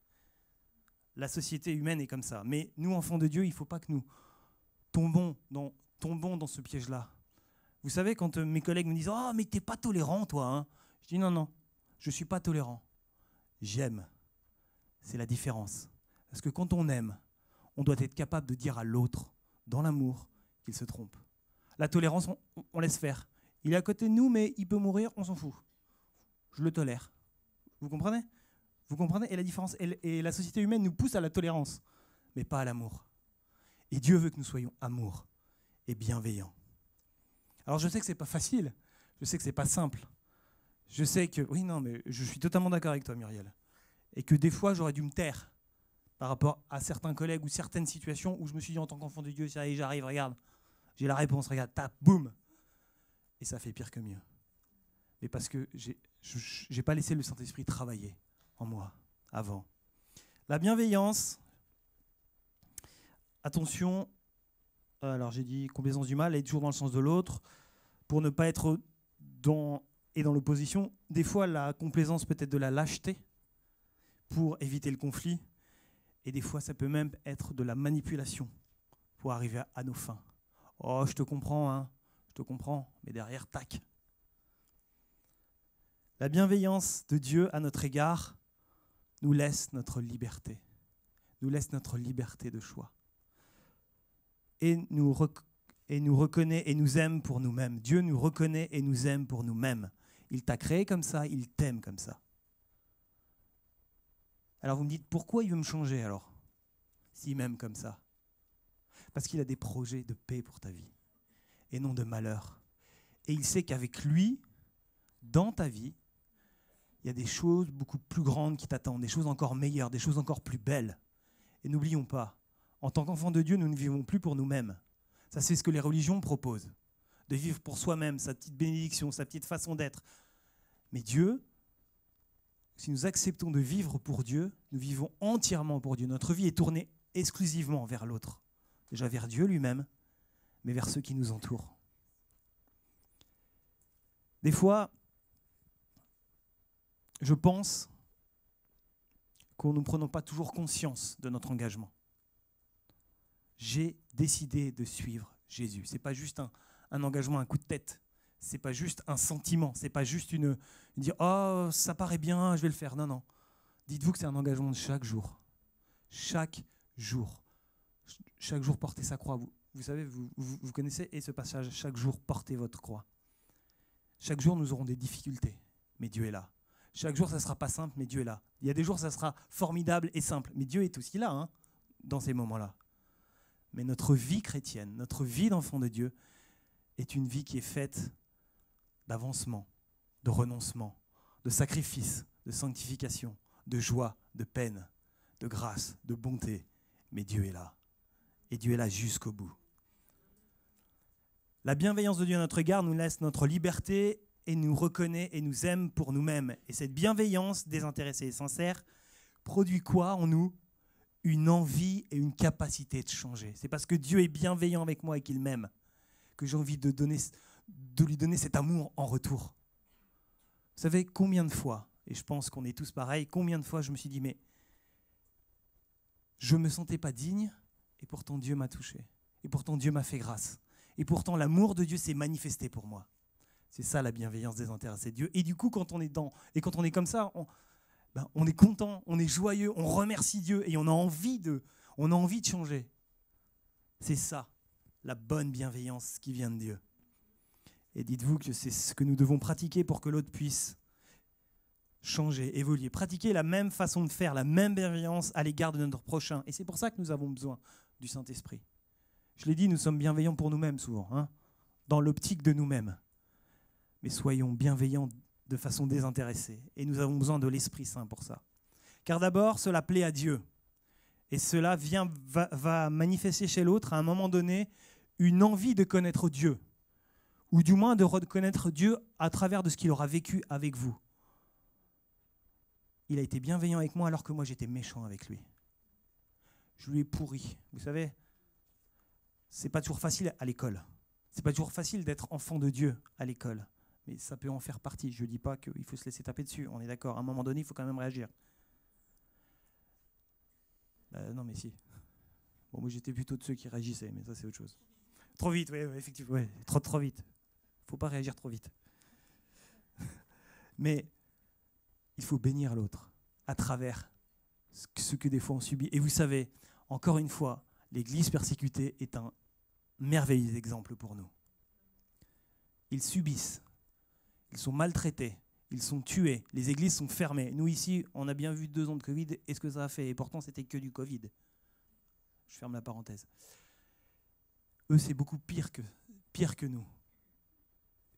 La société humaine est comme ça. Mais nous, enfants de Dieu, il ne faut pas que nous tombons dans ce piège-là. Vous savez, quand mes collègues me disent « Ah, mais t'es pas tolérant, toi hein ?» Je dis « Non, je ne suis pas tolérant. J'aime. » C'est la différence. Parce que quand on aime, on doit être capable de dire à l'autre, dans l'amour, qu'il se trompe. La tolérance, on laisse faire. Il est à côté de nous, mais il peut mourir, on s'en fout. Je le tolère. Vous comprenez ? Vous comprenez ? Et la différence, et la société humaine nous pousse à la tolérance, mais pas à l'amour. Et Dieu veut que nous soyons amour et bienveillants. Alors je sais que c'est pas facile, je sais que c'est pas simple. Je sais que, mais je suis totalement d'accord avec toi, Muriel. Et que des fois, j'aurais dû me taire par rapport à certains collègues ou certaines situations où je me suis dit en tant qu'enfant de Dieu, ça y est, j'arrive, regarde, j'ai la réponse, regarde, tape, boum. Et ça fait pire que mieux. Mais parce que j'ai pas laissé le Saint-Esprit travailler en moi avant. La bienveillance, attention, alors j'ai dit complaisance du mal, être toujours dans le sens de l'autre, pour ne pas être dans l'opposition. Des fois, la complaisance peut être de la lâcheté pour éviter le conflit, et des fois, ça peut même être de la manipulation pour arriver à nos fins. Oh, je te comprends, mais derrière, tac. La bienveillance de Dieu à notre égard nous laisse notre liberté, de choix. Et nous reconnaît et nous aime pour nous-mêmes. Dieu nous reconnaît et nous aime pour nous-mêmes. Il t'a créé comme ça, il t'aime comme ça. Alors vous me dites, pourquoi il veut me changer alors, s'il m'aime comme ça ? Parce qu'il a des projets de paix pour ta vie, et non de malheur. Et il sait qu'avec lui, dans ta vie, il y a des choses beaucoup plus grandes qui t'attendent, des choses encore meilleures, des choses encore plus belles. Et n'oublions pas, en tant qu'enfants de Dieu, nous ne vivons plus pour nous-mêmes. Ça, c'est ce que les religions proposent, de vivre pour soi-même, sa petite bénédiction, sa petite façon d'être. Mais Dieu, si nous acceptons de vivre pour Dieu, nous vivons entièrement pour Dieu. Notre vie est tournée exclusivement vers l'autre. Déjà vers Dieu lui-même, mais vers ceux qui nous entourent. Des fois, je pense que nous ne prenons pas toujours conscience de notre engagement. J'ai décidé de suivre Jésus. Ce n'est pas juste un engagement, un coup de tête. Ce n'est pas juste un sentiment. Ce n'est pas juste dire « Oh, ça paraît bien, je vais le faire ». Non. Dites-vous que c'est un engagement de chaque jour. Chaque jour. Chaque jour, portez sa croix. Vous savez, vous connaissez ce passage. Chaque jour, portez votre croix. Chaque jour, nous aurons des difficultés, mais Dieu est là. Chaque jour, ça ne sera pas simple, mais Dieu est là. Il y a des jours, ça sera formidable et simple, mais Dieu est aussi là, dans ces moments-là. Mais notre vie chrétienne, notre vie d'enfant de Dieu, est une vie qui est faite d'avancement, de renoncement, de sacrifice, de sanctification, de joie, de peine, de grâce, de bonté. Mais Dieu est là. Et Dieu est là jusqu'au bout. La bienveillance de Dieu à notre égard nous laisse notre liberté et nous reconnaît et nous aime pour nous-mêmes. Et cette bienveillance désintéressée et sincère produit quoi en nous? Une envie et une capacité de changer. C'est parce que Dieu est bienveillant avec moi et qu'il m'aime que j'ai envie de lui donner cet amour en retour. Vous savez combien de fois, et je pense qu'on est tous pareils, combien de fois je me suis dit, mais je ne me sentais pas digne, et pourtant Dieu m'a touché. Et pourtant Dieu m'a fait grâce. Et pourtant l'amour de Dieu s'est manifesté pour moi. C'est ça la bienveillance désintéressée de Dieu. Et du coup, quand on est comme ça, on est content, on est joyeux, on remercie Dieu et on a envie de changer. C'est ça, la bonne bienveillance qui vient de Dieu. Et dites-vous que c'est ce que nous devons pratiquer pour que l'autre puisse changer, évoluer, pratiquer la même façon de faire, la même bienveillance à l'égard de notre prochain. Et c'est pour ça que nous avons besoin du Saint-Esprit. Je l'ai dit, nous sommes bienveillants pour nous-mêmes souvent, dans l'optique de nous-mêmes. Mais soyons bienveillants de façon désintéressée. Et nous avons besoin de l'Esprit Saint pour ça. Car d'abord, cela plaît à Dieu. Et cela va manifester chez l'autre, à un moment donné, une envie de connaître Dieu. Ou du moins de reconnaître Dieu à travers de ce qu'il aura vécu avec vous. Il a été bienveillant avec moi alors que moi j'étais méchant avec lui. Je lui ai pourri. Vous savez, c'est pas toujours facile à l'école. C'est pas toujours facile d'être enfant de Dieu à l'école. Mais ça peut en faire partie. Je ne dis pas qu'il faut se laisser taper dessus. On est d'accord. À un moment donné, il faut quand même réagir. Non, mais si. Bon, moi, j'étais plutôt de ceux qui réagissaient, mais ça, c'est autre chose. Trop vite, oui, effectivement. Ouais, trop vite. Il ne faut pas réagir trop vite. Mais il faut bénir l'autre à travers ce que des fois on subit. Et vous savez, encore une fois, l'Église persécutée est un merveilleux exemple pour nous. Ils subissent. Ils sont maltraités, ils sont tués, les églises sont fermées. Nous ici, on a bien vu 2 ans de Covid et ce que ça a fait. Et pourtant, c'était que du Covid. Je ferme la parenthèse. Eux, c'est beaucoup pire que nous.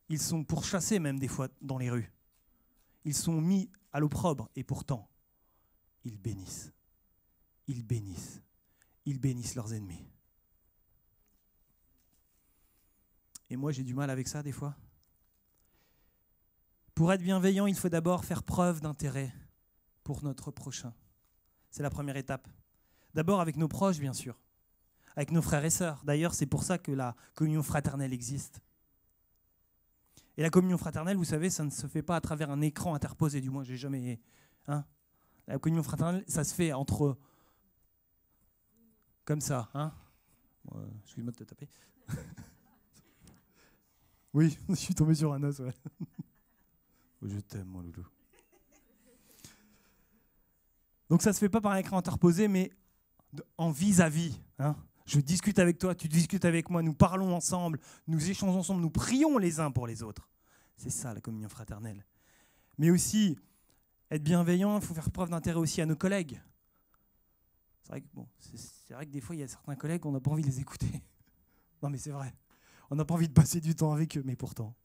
Ils sont pourchassés même des fois dans les rues. Ils sont mis à l'opprobre et pourtant, ils bénissent. Ils bénissent. Ils bénissent leurs ennemis. Et moi, j'ai du mal avec ça des fois. Pour être bienveillant, il faut d'abord faire preuve d'intérêt pour notre prochain. C'est la première étape. D'abord avec nos proches, bien sûr. Avec nos frères et sœurs. D'ailleurs, c'est pour ça que la communion fraternelle existe. Et la communion fraternelle, vous savez, ça ne se fait pas à travers un écran interposé. Du moins, j'ai jamais... La communion fraternelle, ça se fait entre... Comme ça. Excuse-moi de te taper. Oui, je suis tombé sur un os, ouais. Je t'aime, mon loulou. Donc ça ne se fait pas par un écran interposé, mais en vis-à-vis. Je discute avec toi, tu discutes avec moi, nous parlons ensemble, nous échangeons ensemble, nous prions les uns pour les autres. C'est ça la communion fraternelle. Mais aussi, être bienveillant, il faut faire preuve d'intérêt aussi à nos collègues. C'est vrai que des fois, il y a certains collègues, on n'a pas envie de les écouter. Non mais c'est vrai. On n'a pas envie de passer du temps avec eux, mais pourtant.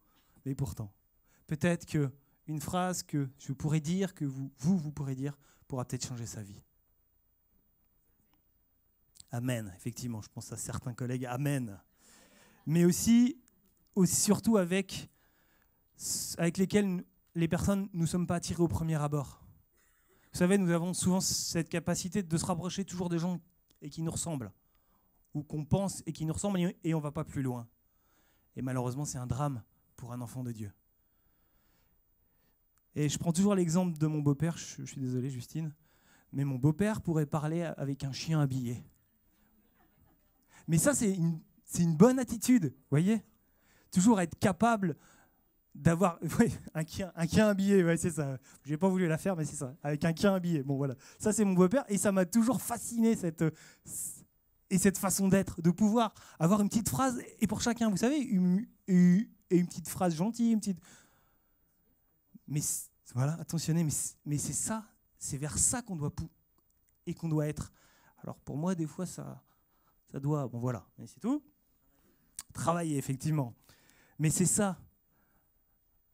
Peut-être qu'une phrase que je pourrais dire, que vous pourrez dire, pourra peut-être changer sa vie. Amen, effectivement, je pense à certains collègues, amen. Mais aussi surtout avec lesquels les personnes ne nous sommes pas attirés au premier abord. Vous savez, nous avons souvent cette capacité de se rapprocher toujours des gens et qui nous ressemblent, ou qu'on pense et qui nous ressemblent et on ne va pas plus loin. Et malheureusement, c'est un drame pour un enfant de Dieu. Et je prends toujours l'exemple de mon beau-père, je suis désolé Justine, mais mon beau-père pourrait parler avec un chien habillé. Mais ça, c'est une bonne attitude, vous voyez ? Toujours être capable d'avoir un quien habillé, ouais, c'est ça. Je n'ai pas voulu la faire, mais c'est ça, avec un quien habillé. Bon, voilà. Ça, c'est mon beau-père, et ça m'a toujours fasciné, cette façon d'être, de pouvoir avoir une petite phrase, et pour chacun, vous savez, une petite phrase gentille, une petite... Mais voilà, attentionnez, mais c'est ça, c'est vers ça qu'on doit être. Alors pour moi, des fois, ça doit... Bon voilà, mais c'est tout. Travailler, effectivement. Mais c'est ça.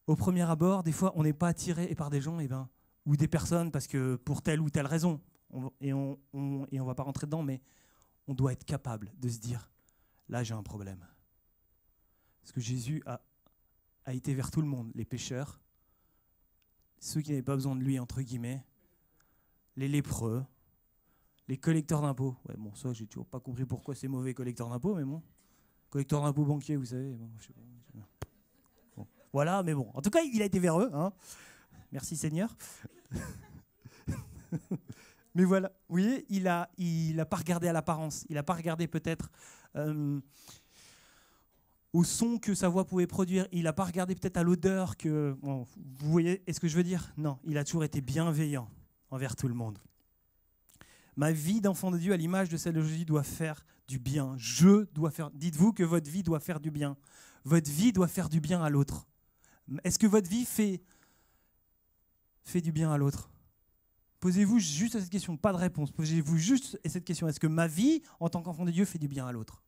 Au premier abord, des fois, on n'est pas attiré par des gens, ou des personnes parce que pour telle ou telle raison. Et on va pas rentrer dedans, mais on doit être capable de se dire, là j'ai un problème. Parce que Jésus a été vers tout le monde, les pécheurs, ceux qui n'avaient pas besoin de lui, entre guillemets, les lépreux, les collecteurs d'impôts. Ouais, bon, ça, j'ai toujours pas compris pourquoi c'est mauvais collecteur d'impôts, mais bon. Collecteur d'impôts banquier, vous savez. Bon, je sais pas. Bon. Voilà, mais bon. En tout cas, il a été vers eux. Hein. Merci Seigneur. Mais voilà, vous voyez, il a pas regardé à l'apparence. Il n'a pas regardé peut-être au son que sa voix pouvait produire. Il n'a pas regardé peut-être à l'odeur que... Bon, vous voyez ce que je veux dire? Non, il a toujours été bienveillant envers tout le monde. Ma vie d'enfant de Dieu, à l'image de celle de Jésus, doit faire du bien. Je dois faire... Dites-vous que votre vie doit faire du bien. Votre vie doit faire du bien à l'autre. Est-ce que votre vie fait du bien à l'autre? Posez-vous juste à cette question, pas de réponse. Posez-vous juste à cette question. Est-ce que ma vie, en tant qu'enfant de Dieu, fait du bien à l'autre?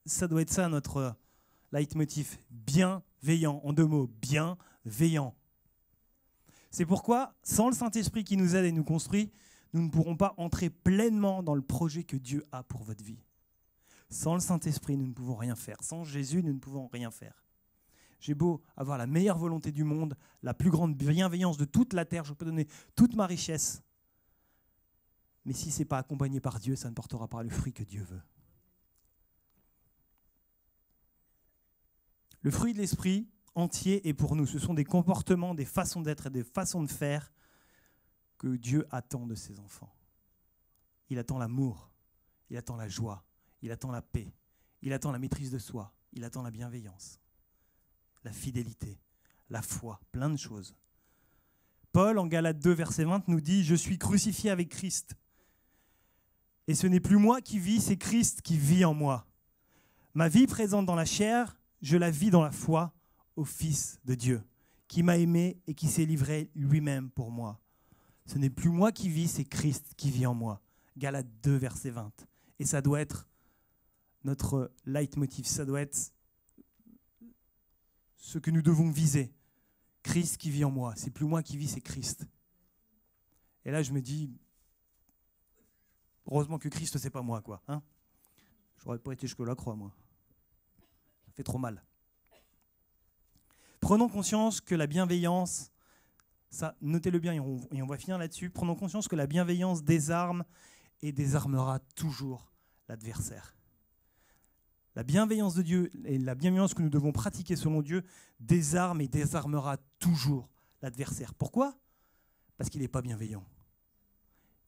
Ça doit être ça notre leitmotiv. Bienveillant. En 2 mots, bienveillant. C'est pourquoi, sans le Saint-Esprit qui nous aide et nous construit, nous ne pourrons pas entrer pleinement dans le projet que Dieu a pour votre vie. Sans le Saint-Esprit, nous ne pouvons rien faire. Sans Jésus, nous ne pouvons rien faire. J'ai beau avoir la meilleure volonté du monde, la plus grande bienveillance de toute la terre, je peux donner toute ma richesse. Mais si ce n'est pas accompagné par Dieu, ça ne portera pas le fruit que Dieu veut. Le fruit de l'esprit entier est pour nous. Ce sont des comportements, des façons d'être et des façons de faire que Dieu attend de ses enfants. Il attend l'amour, il attend la joie, il attend la paix, il attend la maîtrise de soi, il attend la bienveillance, la fidélité, la foi, plein de choses. Paul, en Galates 2, verset 20, nous dit « Je suis crucifié avec Christ. Et ce n'est plus moi qui vis, c'est Christ qui vit en moi. Ma vie présente dans la chair, je la vis dans la foi au Fils de Dieu, qui m'a aimé et qui s'est livré lui-même pour moi. Ce n'est plus moi qui vis, c'est Christ qui vit en moi. » Galates 2, verset 20. Et ça doit être notre leitmotiv, ça doit être ce que nous devons viser. Christ qui vit en moi. C'est plus moi qui vis, c'est Christ. Et là, je me dis, heureusement que Christ, c'est pas moi, quoi. Hein, j'aurais pas été jusque la croix, moi. Ça fait trop mal. Prenons conscience que la bienveillance, ça, notez-le bien et on va finir là-dessus. Prenons conscience que la bienveillance désarme et désarmera toujours l'adversaire. La bienveillance de Dieu et la bienveillance que nous devons pratiquer selon Dieu désarme et désarmera toujours l'adversaire. Pourquoi? Parce qu'il n'est pas bienveillant.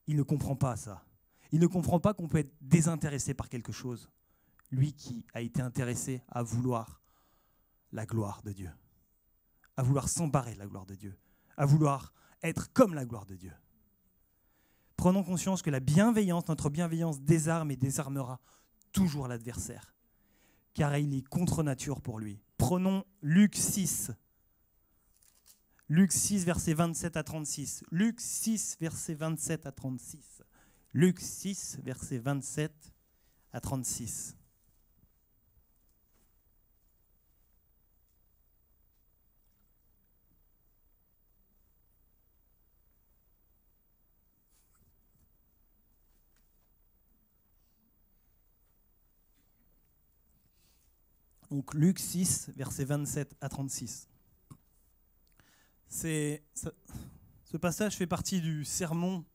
Il ne comprend pas ça. Il ne comprend pas qu'on peut être désintéressé par quelque chose. Lui qui a été intéressé à vouloir la gloire de Dieu, à vouloir s'emparer de la gloire de Dieu, à vouloir être comme la gloire de Dieu. Prenons conscience que la bienveillance, notre bienveillance désarme et désarmera toujours l'adversaire, car il est contre nature pour lui. Prenons Luc 6. Luc 6, versets 27 à 36. Luc 6, versets 27 à 36. Luc 6, versets 27 à 36. Donc Luc 6, versets 27 à 36. Ce passage fait partie du sermon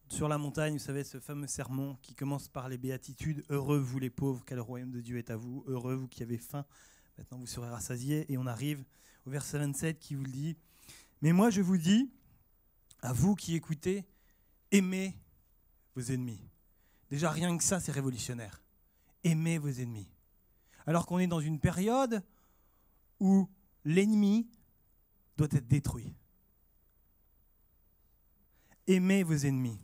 sur la montagne, vous savez, ce fameux sermon qui commence par les béatitudes. « Heureux vous les pauvres, car le royaume de Dieu est à vous. Heureux vous qui avez faim, maintenant vous serez rassasiés. » Et on arrive au verset 27 qui vous le dit. « Mais moi je vous dis, à vous qui écoutez, aimez vos ennemis. » Déjà rien que ça, c'est révolutionnaire. Aimez vos ennemis. Alors qu'on est dans une période où l'ennemi doit être détruit. Aimez vos ennemis.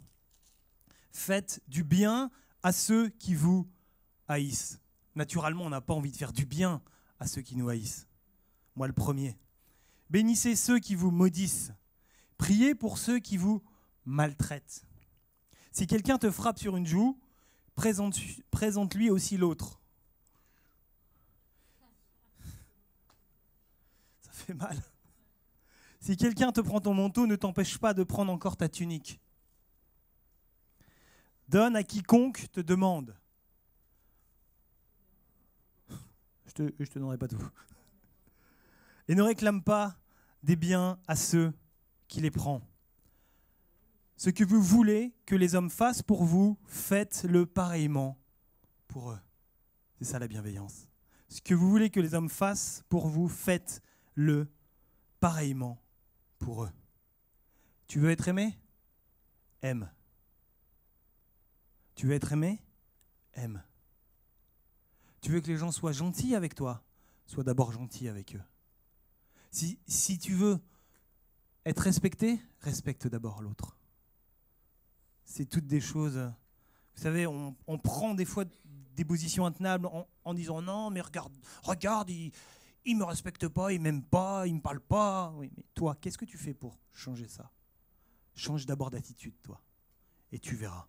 Faites du bien à ceux qui vous haïssent. Naturellement, on n'a pas envie de faire du bien à ceux qui nous haïssent. Moi, le premier. Bénissez ceux qui vous maudissent. Priez pour ceux qui vous maltraitent. Si quelqu'un te frappe sur une joue, présente-lui aussi l'autre. Ça fait mal. Si quelqu'un te prend ton manteau, ne t'empêche pas de prendre encore ta tunique. Donne à quiconque te demande. Je te donnerai pas tout. Et ne réclame pas des biens à ceux qui les prennent. Ce que vous voulez que les hommes fassent pour vous, faites-le pareillement pour eux. C'est ça la bienveillance. Ce que vous voulez que les hommes fassent pour vous, faites-le pareillement pour eux. Tu veux être aimé ? Aime. Tu veux être aimé ? Aime. Tu veux que les gens soient gentils avec toi ? Sois d'abord gentil avec eux. Si tu veux être respecté, respecte d'abord l'autre. C'est toutes des choses... Vous savez, on prend des fois des positions intenables en disant « Non, mais regarde, il me respecte pas, il m'aime pas, il me parle pas. » Oui, mais toi, qu'est-ce que tu fais pour changer ça ? Change d'abord d'attitude, toi, et tu verras.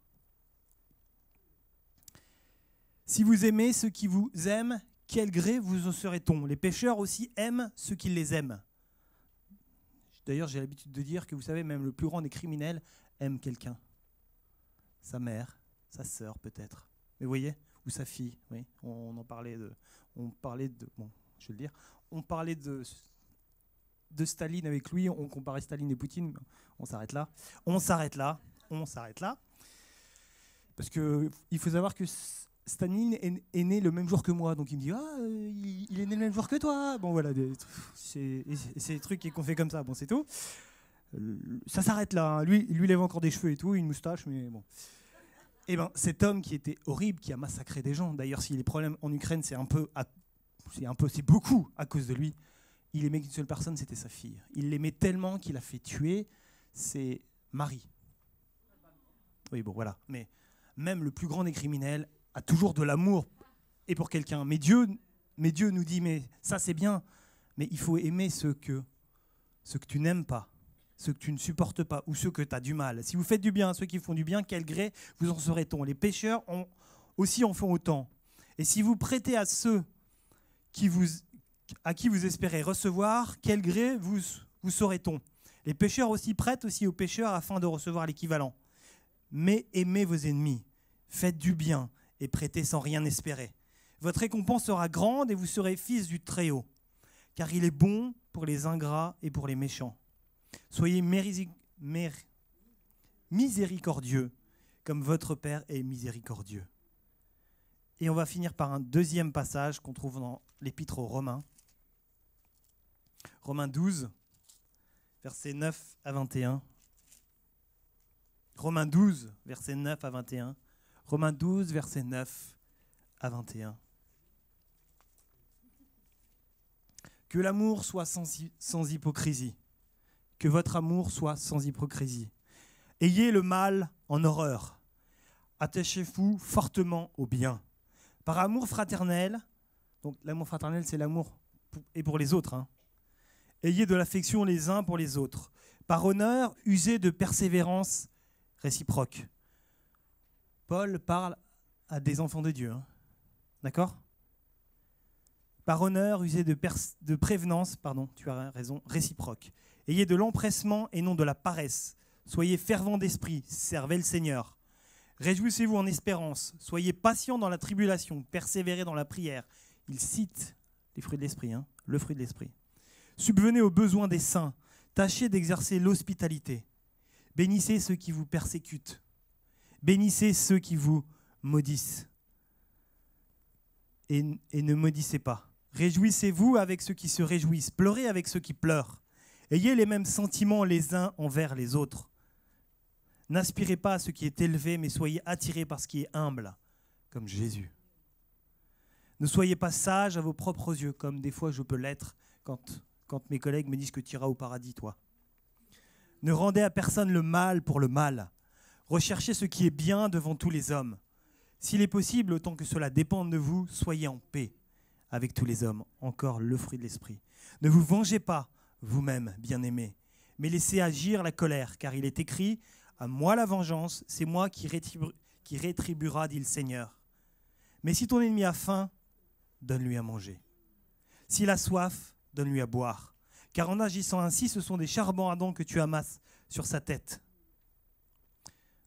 Si vous aimez ceux qui vous aiment, quel gré vous en serait-on ? Les pécheurs aussi aiment ceux qui les aiment. D'ailleurs, j'ai l'habitude de dire que vous savez, même le plus grand des criminels aime quelqu'un. Sa mère, sa sœur peut-être. Mais vous voyez, ou sa fille. Oui, on parlait de, bon, je vais le dire. On parlait de Staline avec lui. On comparait Staline et Poutine. On s'arrête là. Parce que il faut savoir que Staline est né le même jour que moi, donc il me dit il est né le même jour que toi. Bon voilà, c'est des trucs qu'on fait comme ça. Bon, c'est tout. Ça s'arrête là. Hein. Lui, il avait encore des cheveux et tout, une moustache, mais bon. Et ben, cet homme qui était horrible, qui a massacré des gens. D'ailleurs, si les problèmes en Ukraine, c'est beaucoup à cause de lui. Il aimait qu'une seule personne, c'était sa fille. Il l'aimait tellement qu'il a fait tuer ses maris. Oui, bon, voilà. Mais même le plus grand des criminels a toujours de l'amour et pour quelqu'un. Mais Dieu nous dit, mais ça c'est bien, mais il faut aimer ceux que tu n'aimes pas, ceux que tu ne supportes pas ou ceux que tu as du mal. Si vous faites du bien à ceux qui font du bien, quel gré vous en serait-on ? Les pécheurs aussi en font autant. Et si vous prêtez à ceux à qui vous espérez recevoir, quel gré vous serait-on ? Les pécheurs aussi prêtent aussi aux pécheurs afin de recevoir l'équivalent. Mais aimez vos ennemis, faites du bien et prêtez sans rien espérer. Votre récompense sera grande et vous serez fils du Très-Haut, car il est bon pour les ingrats et pour les méchants. Soyez miséricordieux, comme votre Père est miséricordieux. Et on va finir par un deuxième passage qu'on trouve dans l'Épître aux Romains. Romains 12, versets 9 à 21. Romains 12, versets 9 à 21. Romains 12, versets 9 à 21. Que l'amour soit sans hypocrisie. Que votre amour soit sans hypocrisie. Ayez le mal en horreur. Attachez-vous fortement au bien. Par amour fraternel, donc l'amour fraternel, c'est l'amour pour les autres. Hein. Ayez de l'affection les uns pour les autres. Par honneur, usez de persévérance réciproque. Paul parle à des enfants de Dieu. Hein. D'accord ? Par honneur, usez de prévenance, tu as raison, réciproque. Ayez de l'empressement et non de la paresse. Soyez fervents d'esprit, servez le Seigneur. Réjouissez-vous en espérance, soyez patients dans la tribulation, persévérez dans la prière. Il cite les fruits de l'esprit, le fruit de l'esprit. Subvenez aux besoins des saints, tâchez d'exercer l'hospitalité. Bénissez ceux qui vous persécutent. Bénissez ceux qui vous maudissent. Et ne maudissez pas. Réjouissez-vous avec ceux qui se réjouissent. Pleurez avec ceux qui pleurent. Ayez les mêmes sentiments les uns envers les autres. N'aspirez pas à ce qui est élevé, mais soyez attirés par ce qui est humble, comme Jésus. Ne soyez pas sages à vos propres yeux, comme des fois je peux l'être quand mes collègues me disent que tu iras au paradis, toi. Ne rendez à personne le mal pour le mal. Recherchez ce qui est bien devant tous les hommes. S'il est possible, autant que cela dépende de vous, soyez en paix avec tous les hommes. Encore le fruit de l'esprit. Ne vous vengez pas, vous-même, bien-aimés, mais laissez agir la colère, car il est écrit « À moi la vengeance, c'est moi qui rétribuera, dit le Seigneur. Mais si ton ennemi a faim, donne-lui à manger. S'il a soif, donne-lui à boire. Car en agissant ainsi, ce sont des charbons ardents que tu amasses sur sa tête.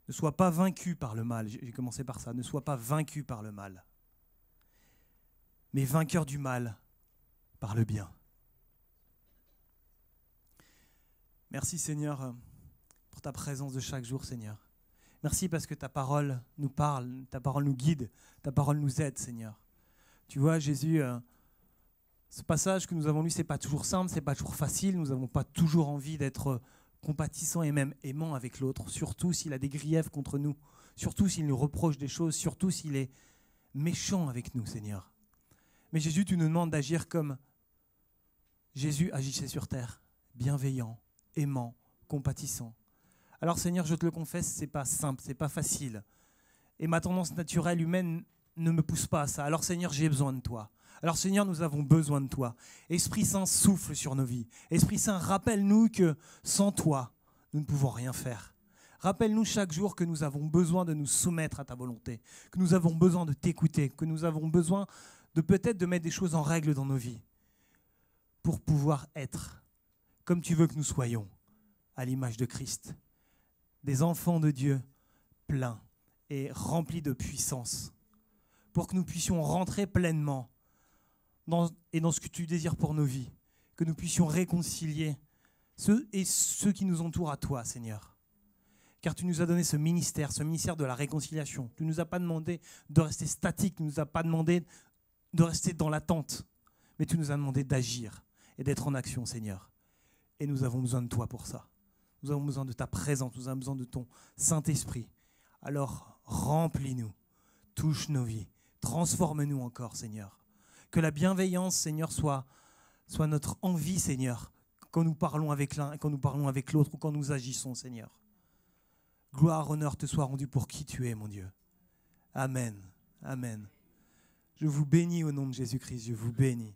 Ne sois pas vaincu par le mal. J'ai commencé par ça. Ne sois pas vaincu par le mal, mais vainqueur du mal par le bien. Merci Seigneur pour ta présence de chaque jour, Seigneur. Merci parce que ta parole nous parle, ta parole nous guide, ta parole nous aide, Seigneur. Tu vois, Jésus, ce passage que nous avons lu, ce n'est pas toujours simple, ce n'est pas toujours facile. Nous n'avons pas toujours envie d'être compatissants et même aimants avec l'autre, surtout s'il a des griefs contre nous, surtout s'il nous reproche des choses, surtout s'il est méchant avec nous, Seigneur. Mais Jésus, tu nous demandes d'agir comme Jésus agissait sur terre, bienveillant, aimant, compatissant. Alors Seigneur, je te le confesse, ce n'est pas simple, ce n'est pas facile. Et ma tendance naturelle humaine ne me pousse pas à ça. Alors Seigneur, j'ai besoin de toi. Alors Seigneur, nous avons besoin de toi. Esprit Saint, souffle sur nos vies. Esprit Saint, rappelle-nous que sans toi, nous ne pouvons rien faire. Rappelle-nous chaque jour que nous avons besoin de nous soumettre à ta volonté, que nous avons besoin de t'écouter, que nous avons besoin de peut-être de mettre des choses en règle dans nos vies pour pouvoir être comme tu veux que nous soyons, à l'image de Christ. Des enfants de Dieu pleins et remplis de puissance, pour que nous puissions rentrer pleinement dans ce que tu désires pour nos vies, que nous puissions réconcilier ceux qui nous entourent à toi, Seigneur. Car tu nous as donné ce ministère de la réconciliation. Tu ne nous as pas demandé de rester statique, tu ne nous as pas demandé de rester dans l'attente, mais tu nous as demandé d'agir et d'être en action, Seigneur. Et nous avons besoin de toi pour ça. Nous avons besoin de ta présence, nous avons besoin de ton Saint-Esprit. Alors, remplis-nous, touche nos vies, transforme-nous encore, Seigneur. Que la bienveillance, Seigneur, soit notre envie, Seigneur, quand nous parlons avec l'un et quand nous parlons avec l'autre ou quand nous agissons, Seigneur. Gloire, honneur te soit rendu pour qui tu es, mon Dieu. Amen. Amen. Je vous bénis au nom de Jésus-Christ, je vous bénis.